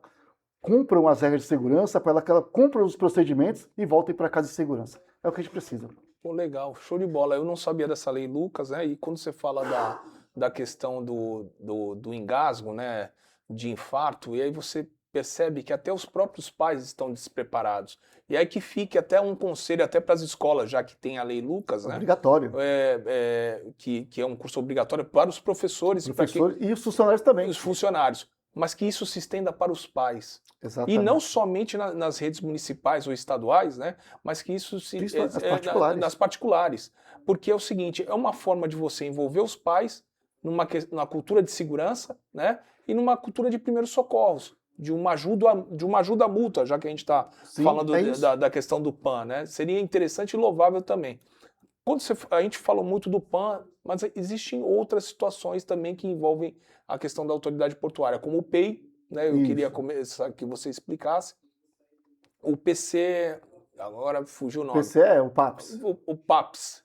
cumpram as regras de segurança, para que ela cumpram os procedimentos e voltem para casa de segurança. É o que a gente precisa. Pô, legal, show de bola. Eu não sabia dessa lei, Lucas, né? E quando você fala da questão do engasgo, né? De infarto, e aí você percebe que até os próprios pais estão despreparados. E aí que fique até um conselho até para as escolas, já que tem a lei Lucas, né? Obrigatório. Que é um curso obrigatório para os professores. E os funcionários também. Os funcionários. Mas que isso se estenda para os pais. Exatamente. E não somente nas redes municipais ou estaduais, né? Mas que isso se nas particulares. Porque é o seguinte, é uma forma de você envolver os pais numa cultura de segurança, né? E numa cultura de primeiros socorros, de uma ajuda mútua, já que a gente está falando da questão do PAN, né? Seria interessante e louvável também. A gente falou muito do PAN, mas existem outras situações também que envolvem a questão da autoridade portuária, como o PEI, né? Eu queria começar que você explicasse. O PC, agora fugiu o nome. PC é o PAPS. O PAPS.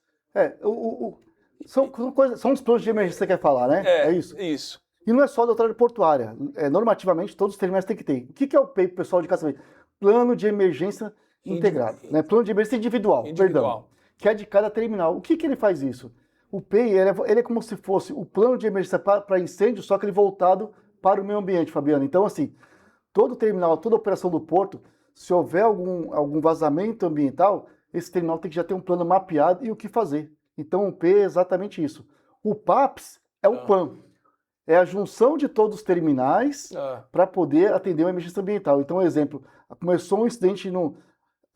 São os planos de emergência que você quer falar, né? É isso? Isso. E não é só da autoridade portuária. Normativamente, todos os terminais têm que ter. O que é o PEI, pessoal de casa? Plano de emergência integrado. Né? Plano de emergência individual. Perdão. Que é de cada terminal. O que ele faz isso? O PEI, ele é como se fosse o plano de emergência para incêndio, só que ele voltado para o meio ambiente, Fabiano. Então, assim, todo terminal, toda operação do porto, se houver algum vazamento ambiental, esse terminal tem que já ter um plano mapeado e o que fazer. Então, o PEI é exatamente isso. O PAPS é o PAN. É a junção de todos os terminais para poder atender uma emergência ambiental. Então, exemplo, começou um incidente,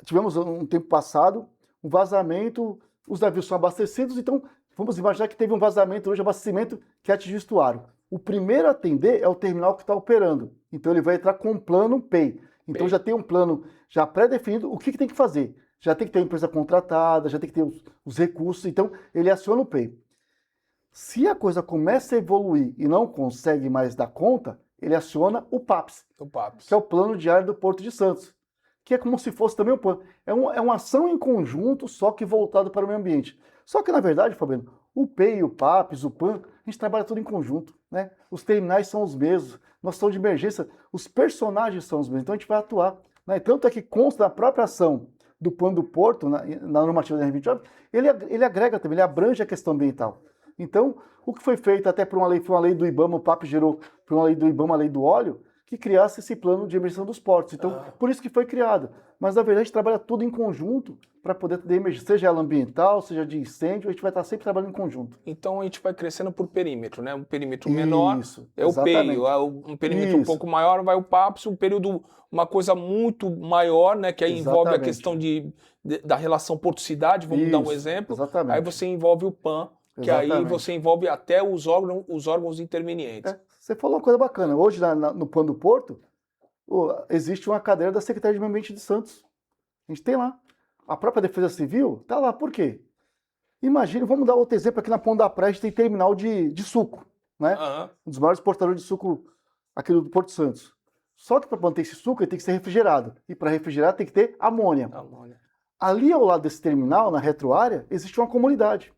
tivemos um tempo passado, um vazamento, os navios são abastecidos, então vamos imaginar que teve um vazamento hoje, abastecimento que atingiu o estuário. O primeiro a atender é o terminal que está operando, então ele vai entrar com um plano PEI. Então já tem um plano já pré-definido, o que tem que fazer? Já tem que ter a empresa contratada, já tem que ter os recursos, então ele aciona o PEI. Se a coisa começa a evoluir e não consegue mais dar conta, ele aciona o PAPS, que é o Plano Diário do Porto de Santos, que é como se fosse também o PAN. É uma ação em conjunto, só que voltado para o meio ambiente. Só que, na verdade, Fabiano, o PEI, o PAPS, o PAN, a gente trabalha tudo em conjunto, né? Os terminais são os mesmos, noção de emergência, os personagens são os mesmos, então a gente vai atuar, né? Tanto é que consta na própria ação do Plano do Porto, na normativa da R29, ele agrega também, ele abrange a questão ambiental. Então, o que foi feito até por uma lei do IBAMA, o PAP gerou por uma lei do IBAMA, a lei do óleo, que criasse esse plano de emergência dos portos. Então, por isso que foi criado. Mas, na verdade, a gente trabalha tudo em conjunto para poder ter emergência, seja ela ambiental, seja de incêndio, a gente vai estar sempre trabalhando em conjunto. Então, a gente vai crescendo por perímetro, né? Um perímetro menor é o PEI, um perímetro um pouco maior vai o PAPS, um período, uma coisa muito maior, né? Que aí envolve a questão da relação porto-cidade, vamos dar um exemplo. Exatamente. Aí você envolve o PAN, que aí você envolve até os órgãos intervenientes. Você falou uma coisa bacana. Hoje, no Plano do Porto, existe uma cadeira da Secretaria de Meio Ambiente de Santos. A gente tem lá. A própria Defesa Civil está lá. Por quê? Imagina, vamos dar outro exemplo aqui na Ponta da Praia, a gente tem terminal de suco, né? Um dos maiores exportadores de suco aqui do Porto Santos. Só que para manter esse suco, ele tem que ser refrigerado. E para refrigerar tem que ter amônia. Ali ao lado desse terminal, na retroárea, existe uma comunidade.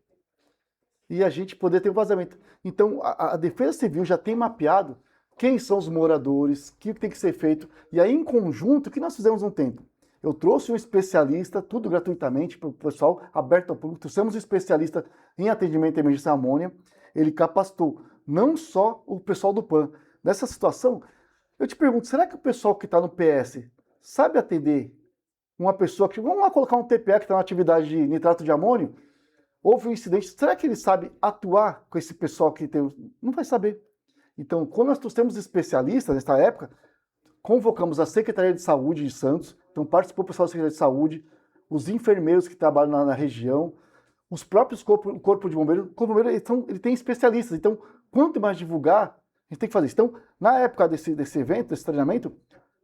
E a gente poder ter um vazamento. Então, a Defesa Civil já tem mapeado quem são os moradores, o que tem que ser feito. E aí, em conjunto, o que nós fizemos um tempo? Eu trouxe um especialista, tudo gratuitamente para o pessoal, aberto ao público. Trouxemos um especialista em atendimento à emergência amônia. Ele capacitou não só o pessoal do PAN. Nessa situação, eu te pergunto, será que o pessoal que está no PS sabe atender uma pessoa que... Vamos lá colocar um TPA que está na atividade de nitrato de amônio? Houve um incidente, será que ele sabe atuar com esse pessoal que tem... Não vai saber. Então, quando nós temos especialistas nessa época, convocamos a Secretaria de Saúde de Santos, então participou o pessoal da Secretaria de Saúde, os enfermeiros que trabalham na região, os próprios corpo de bombeiros. O corpo de bombeiros, ele tem especialistas, então quanto mais divulgar, a gente tem que fazer isso. Então, na época desse evento, desse treinamento,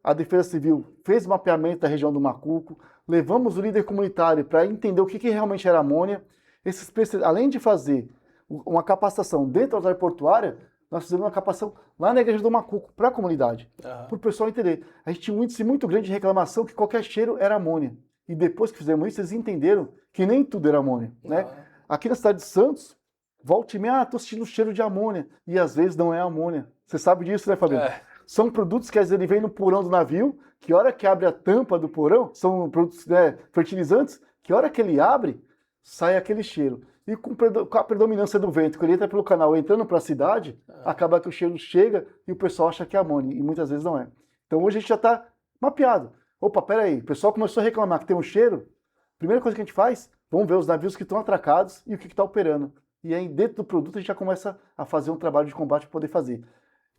a Defesa Civil fez o mapeamento da região do Macuco, levamos o líder comunitário para entender o que realmente era amônia. Além de fazer uma capacitação dentro da área portuária, nós fizemos uma capacitação lá na igreja do Macuco, para a comunidade, para o pessoal entender. A gente tinha um índice muito grande de reclamação que qualquer cheiro era amônia. E depois que fizemos isso, eles entenderam que nem tudo era amônia. Né? Aqui na cidade de Santos, volta e meia, estou sentindo cheiro de amônia. E às vezes não é amônia. Você sabe disso, né, Fabiano? São produtos que às vezes ele vem no porão do navio, que a hora que abre a tampa do porão, são produtos, né, fertilizantes, que a hora que ele abre, sai aquele cheiro. E com a predominância do vento, que ele entra pelo canal entrando para a cidade, acaba que o cheiro chega e o pessoal acha que é amônia, e muitas vezes não é. Então hoje a gente já está mapeado. Opa, peraí, o pessoal começou a reclamar que tem um cheiro, primeira coisa que a gente faz, vamos ver os navios que estão atracados e o que está operando. E aí dentro do produto a gente já começa a fazer um trabalho de combate para poder fazer.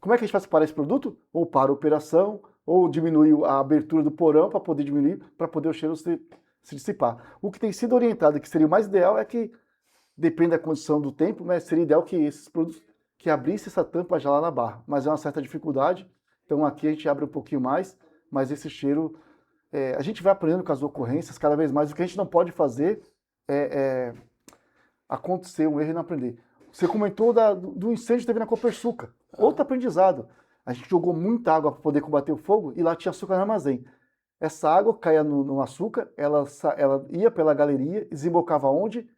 Como é que a gente faz para esse produto? Ou para a operação, ou diminuir a abertura do porão para poder diminuir, para poder o cheiro se dissipar. O que tem sido orientado, que seria o mais ideal, é que, depende da condição do tempo, mas seria ideal que esses produtos, que abrisse essa tampa já lá na barra. Mas é uma certa dificuldade, então aqui a gente abre um pouquinho mais, mas esse cheiro, a gente vai aprendendo com as ocorrências cada vez mais. O que a gente não pode fazer é acontecer um erro e não aprender. Você comentou do incêndio que teve na Copersucar. Outro aprendizado. A gente jogou muita água para poder combater o fogo e lá tinha açúcar no armazém. Essa água caía no açúcar, ela ia pela galeria e desembocava onde?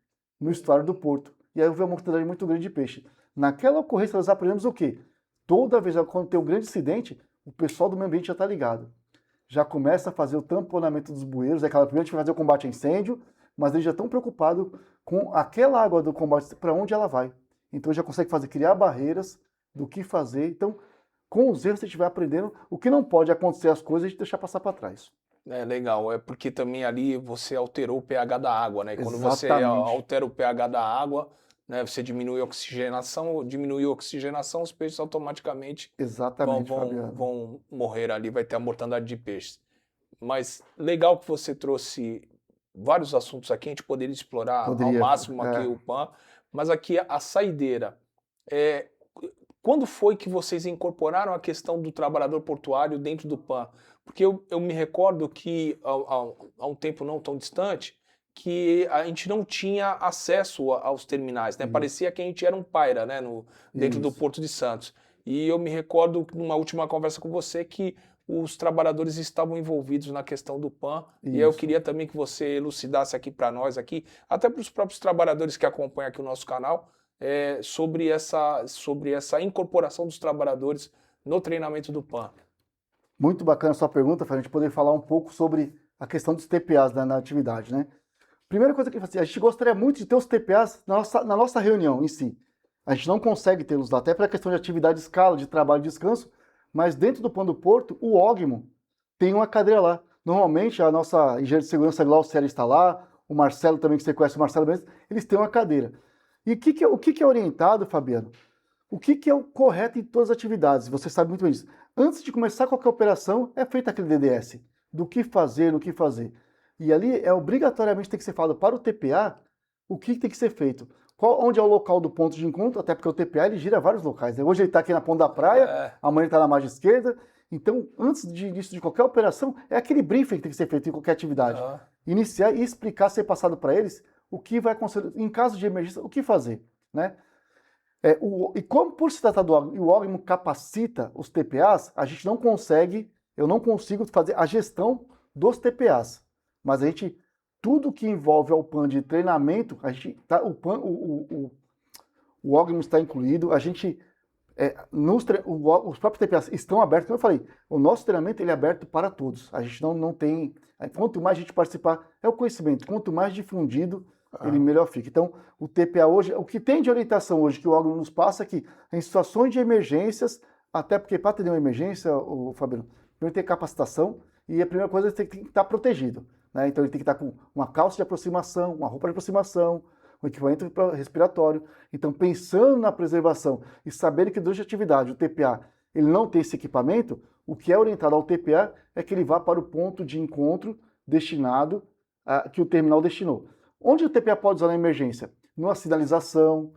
No estuário do porto. E aí houve uma quantidade muito grande de peixe. Naquela ocorrência, nós aprendemos o quê? Toda vez quando tem um grande incidente, o pessoal do meio ambiente já está ligado. Já começa a fazer o tamponamento dos bueiros. Primeiro a gente vai fazer o combate a incêndio, mas eles já estão preocupados com aquela água do combate, para onde ela vai. Então já consegue criar barreiras do que fazer. Então, com os erros, a gente vai aprendendo o que não pode acontecer as coisas, a gente deixar passar para trás. É legal, é porque também ali você alterou o pH da água, né? E quando você Exatamente. altera o pH da água, né, você diminui a oxigenação, os peixes automaticamente vão morrer ali, vai ter a mortandade de peixes. Mas legal que você trouxe vários assuntos aqui, a gente poderia explorar ao máximo aqui o PAN, mas aqui a saideira. Quando foi que vocês incorporaram a questão do trabalhador portuário dentro do PAN? Porque eu me recordo que há um tempo não tão distante, que a gente não tinha acesso aos terminais, né? Parecia que a gente era um paira, né? Dentro do Porto de Santos. E eu me recordo, numa última conversa com você, que os trabalhadores estavam envolvidos na questão do PAN. E eu queria também que você elucidasse aqui para nós, aqui, até para os próprios trabalhadores que acompanham aqui o nosso canal, sobre essa incorporação dos trabalhadores no treinamento do PAN. Muito bacana a sua pergunta, para a gente poder falar um pouco sobre a questão dos TPAs na atividade, né? Primeira coisa que a gente gostaria muito de ter os TPAs na nossa reunião em si. A gente não consegue tê-los lá, até pela questão de atividade, escala, de trabalho e descanso, mas dentro do PAN do Porto, o OGMO tem uma cadeira lá. Normalmente, a nossa engenheira de segurança Glauciela está lá, o Marcelo também, que você conhece, o Marcelo Mendes, eles têm uma cadeira. E o que é orientado, Fabiano? O que é o correto em todas as atividades? Você sabe muito bem disso. Antes de começar qualquer operação, é feito aquele DDS, do que fazer, no que fazer. E ali obrigatoriamente tem que ser falado para o TPA o que tem que ser feito. Onde é o local do ponto de encontro, até porque o TPA ele gira vários locais. Né? Hoje ele está aqui na ponta da praia, amanhã ele está na margem esquerda. Então, antes de qualquer operação, é aquele briefing que tem que ser feito em qualquer atividade. Iniciar e explicar, ser passado para eles o que vai acontecer, em caso de emergência, o que fazer. Né? E como por se tratar do OGMO, e o OGMO capacita os TPAs, a gente não consegue, eu não consigo fazer a gestão dos TPAs. Mas tudo que envolve ao PAN de treinamento, o OGMO está incluído, os próprios TPAs estão abertos, como eu falei, o nosso treinamento ele é aberto para todos, a gente não tem, quanto mais a gente participar, é o conhecimento, quanto mais difundido, ele melhor fica. Então, o TPA hoje, o que tem de orientação hoje que o OGMO nos passa é que em situações de emergências, até porque para atender uma emergência, Fabiano, primeiro tem capacitação e a primeira coisa é que tem que estar protegido. Né? Então ele tem que estar com uma calça de aproximação, uma roupa de aproximação, um equipamento respiratório. Então, pensando na preservação e sabendo que durante a atividade o TPA ele não tem esse equipamento, o que é orientado ao TPA é que ele vá para o ponto de encontro destinado, que o terminal destinou. Onde o TPA pode usar na emergência? Numa sinalização,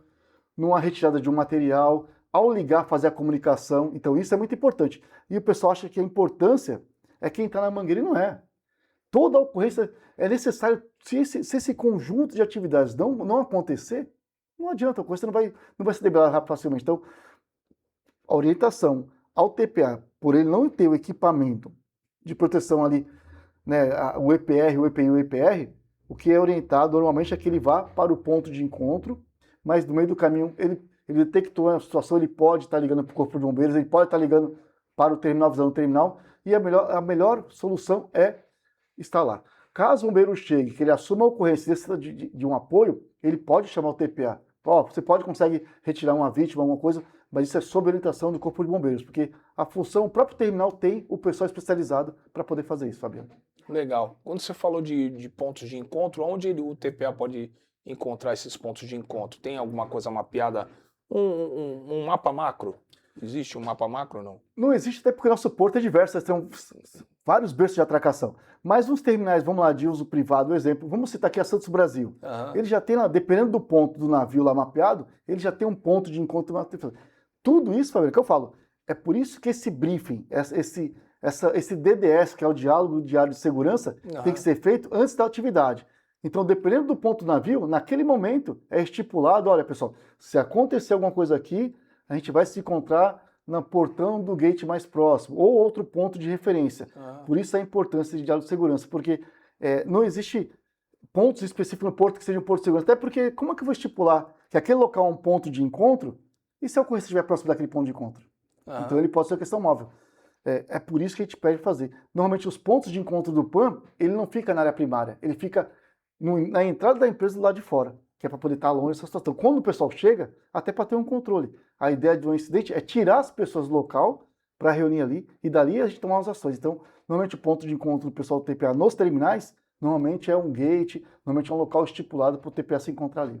numa retirada de um material, ao ligar, fazer a comunicação. Então isso é muito importante. E o pessoal acha que a importância é quem está na mangueira e não é. Toda ocorrência é necessário, se esse conjunto de atividades não acontecer, não adianta, a coisa não vai se debelar facilmente. Então, a orientação ao TPA, por ele não ter o equipamento de proteção ali, né, o EPR, o EPI e o EPR, o que é orientado normalmente é que ele vá para o ponto de encontro, mas no meio do caminho ele detectou a situação, ele pode estar ligando para o Corpo de Bombeiros, ele pode estar ligando para o terminal, avisando o terminal, e a melhor solução é estar lá. Caso o bombeiro chegue, que ele assuma a ocorrência de um apoio, ele pode chamar o TPA. Você consegue retirar uma vítima, alguma coisa, mas isso é sob orientação do Corpo de Bombeiros, porque a função, o próprio terminal tem o pessoal especializado para poder fazer isso, Fabiano. Legal. Quando você falou de pontos de encontro, onde o TPA pode encontrar esses pontos de encontro? Tem alguma coisa mapeada? Um mapa macro? Existe um mapa macro ou não? Não existe, até porque nosso porto é diverso, tem vários berços de atracação. Mas nos terminais, vamos lá, de uso privado, exemplo, vamos citar aqui a Santos Brasil. Ele já tem, dependendo do ponto do navio lá mapeado, ele já tem um ponto de encontro. Tudo isso, Fabiano, que eu falo, é por isso que esse briefing, esse DDS, que é o Diálogo Diário de Segurança, tem que ser feito antes da atividade. Então, dependendo do ponto do navio, naquele momento é estipulado, olha pessoal, se acontecer alguma coisa aqui, a gente vai se encontrar no portão do gate mais próximo, ou outro ponto de referência. Por isso a importância de diálogo de segurança, porque não existe pontos específicos no porto que sejam um porto de segurança, até porque como é que eu vou estipular que aquele local é um ponto de encontro, e se a ocorrência estiver próximo daquele ponto de encontro? Então ele pode ser uma questão móvel. É por isso que a gente pede fazer. Normalmente os pontos de encontro do PAN, ele não fica na área primária, ele fica na entrada da empresa do lado de fora, que é para poder estar longe dessa situação. Quando o pessoal chega, até para ter um controle. A ideia de um incidente é tirar as pessoas do local para reunir ali e dali a gente tomar as ações. Então, normalmente o ponto de encontro do pessoal do TPA nos terminais, normalmente é um gate, normalmente é um local estipulado para o TPA se encontrar ali.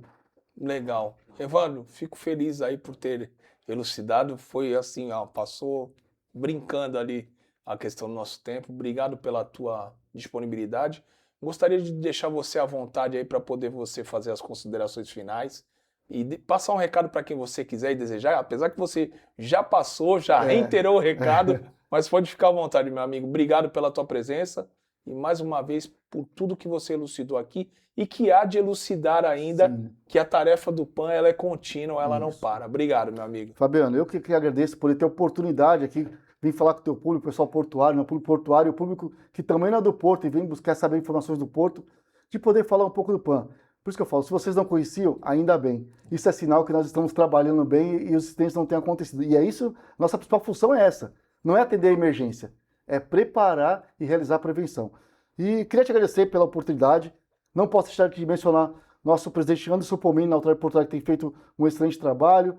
Legal. Evandro, fico feliz aí por ter elucidado. Foi assim, passou brincando ali a questão do nosso tempo. Obrigado pela tua disponibilidade. Gostaria de deixar você à vontade aí para poder você fazer as considerações finais e passar um recado para quem você quiser e desejar, apesar que você já passou, já reiterou o recado, mas pode ficar à vontade, meu amigo. Obrigado pela tua presença e mais uma vez por tudo que você elucidou aqui e que há de elucidar ainda, Sim. que a tarefa do PAN ela é contínua, ela não Isso. para. Obrigado, meu amigo. Fabiano, eu que agradeço por ter a oportunidade aqui, vim falar com o teu público, o pessoal portuário, meu público portuário, o público que também não é do Porto e vem buscar saber informações do Porto, de poder falar um pouco do PAN. Por isso que eu falo, se vocês não conheciam, ainda bem. Isso é sinal que nós estamos trabalhando bem e os incidentes não têm acontecido. E é isso, nossa principal função é essa. Não é atender a emergência, é preparar e realizar a prevenção. E queria te agradecer pela oportunidade. Não posso deixar de mencionar nosso presidente Anderson Pomini, na Autoridade Portuária, que tem feito um excelente trabalho.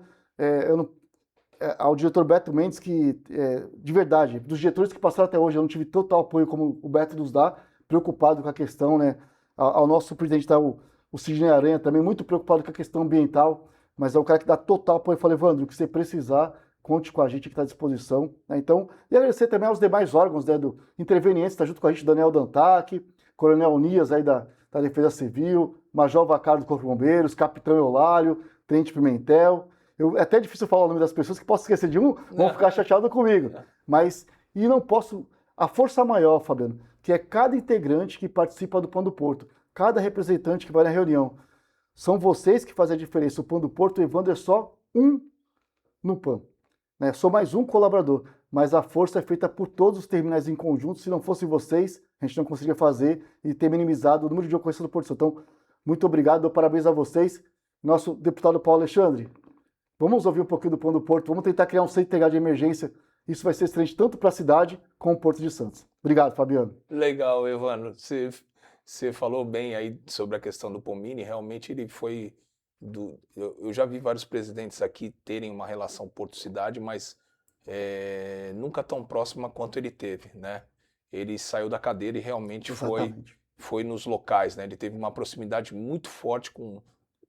Ao diretor Beto Mendes, que, de verdade, dos diretores que passaram até hoje, eu não tive total apoio como o Beto nos dá, preocupado com a questão, né? Ao nosso presidente está o Sidney Aranha, também muito preocupado com a questão ambiental, mas é o cara que dá total apoio. Eu falei, Evandro, o que você precisar, conte com a gente que está à disposição. Né? Então, e agradecer também aos demais órgãos, né, do intervenientes, está junto com a gente, Daniel Dantac, Coronel Nias, aí da Defesa Civil, Major Vaccaro do Corpo de Bombeiros, Capitão Eulário, Tenente Pimentel. É até difícil falar o nome das pessoas, que posso esquecer de um, vão ficar chateados comigo. Mas, e não posso, a força maior, Fabiano, que é cada integrante que participa do PAN do Porto, cada representante que vai na reunião. São vocês que fazem a diferença. O PAN do Porto, o Evandro é só um no PAN. Né? Sou mais um colaborador, mas a força é feita por todos os terminais em conjunto. Se não fossem vocês, a gente não conseguiria fazer e ter minimizado o número de ocorrências do Porto. Então, muito obrigado, dou parabéns a vocês. Nosso deputado Paulo Alexandre, vamos ouvir um pouquinho do PAN do Porto, vamos tentar criar um centro integrado de emergência. Isso vai ser excelente tanto para a cidade como o Porto de Santos. Obrigado, Fabiano. Legal, Evandro. Você falou bem aí sobre a questão do Pomini, realmente ele foi... Eu já vi vários presidentes aqui terem uma relação Porto-Cidade, mas nunca tão próxima quanto ele teve, né? Ele saiu da cadeira e realmente foi nos locais, né? Ele teve uma proximidade muito forte com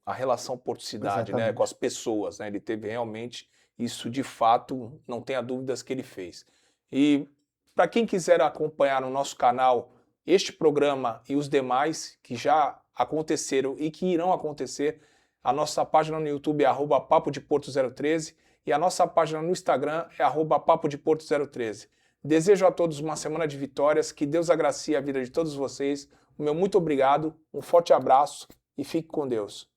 a relação Porto-Cidade, né? Com as pessoas, né? Ele teve realmente isso de fato, não tenha dúvidas que ele fez. E para quem quiser acompanhar no nosso canal este programa e os demais que já aconteceram e que irão acontecer, a nossa página no YouTube é @Papo de Porto 013 e a nossa página no Instagram é @Papo de Porto 013. Desejo a todos uma semana de vitórias, que Deus agracie a vida de todos vocês. O meu muito obrigado, um forte abraço e fique com Deus.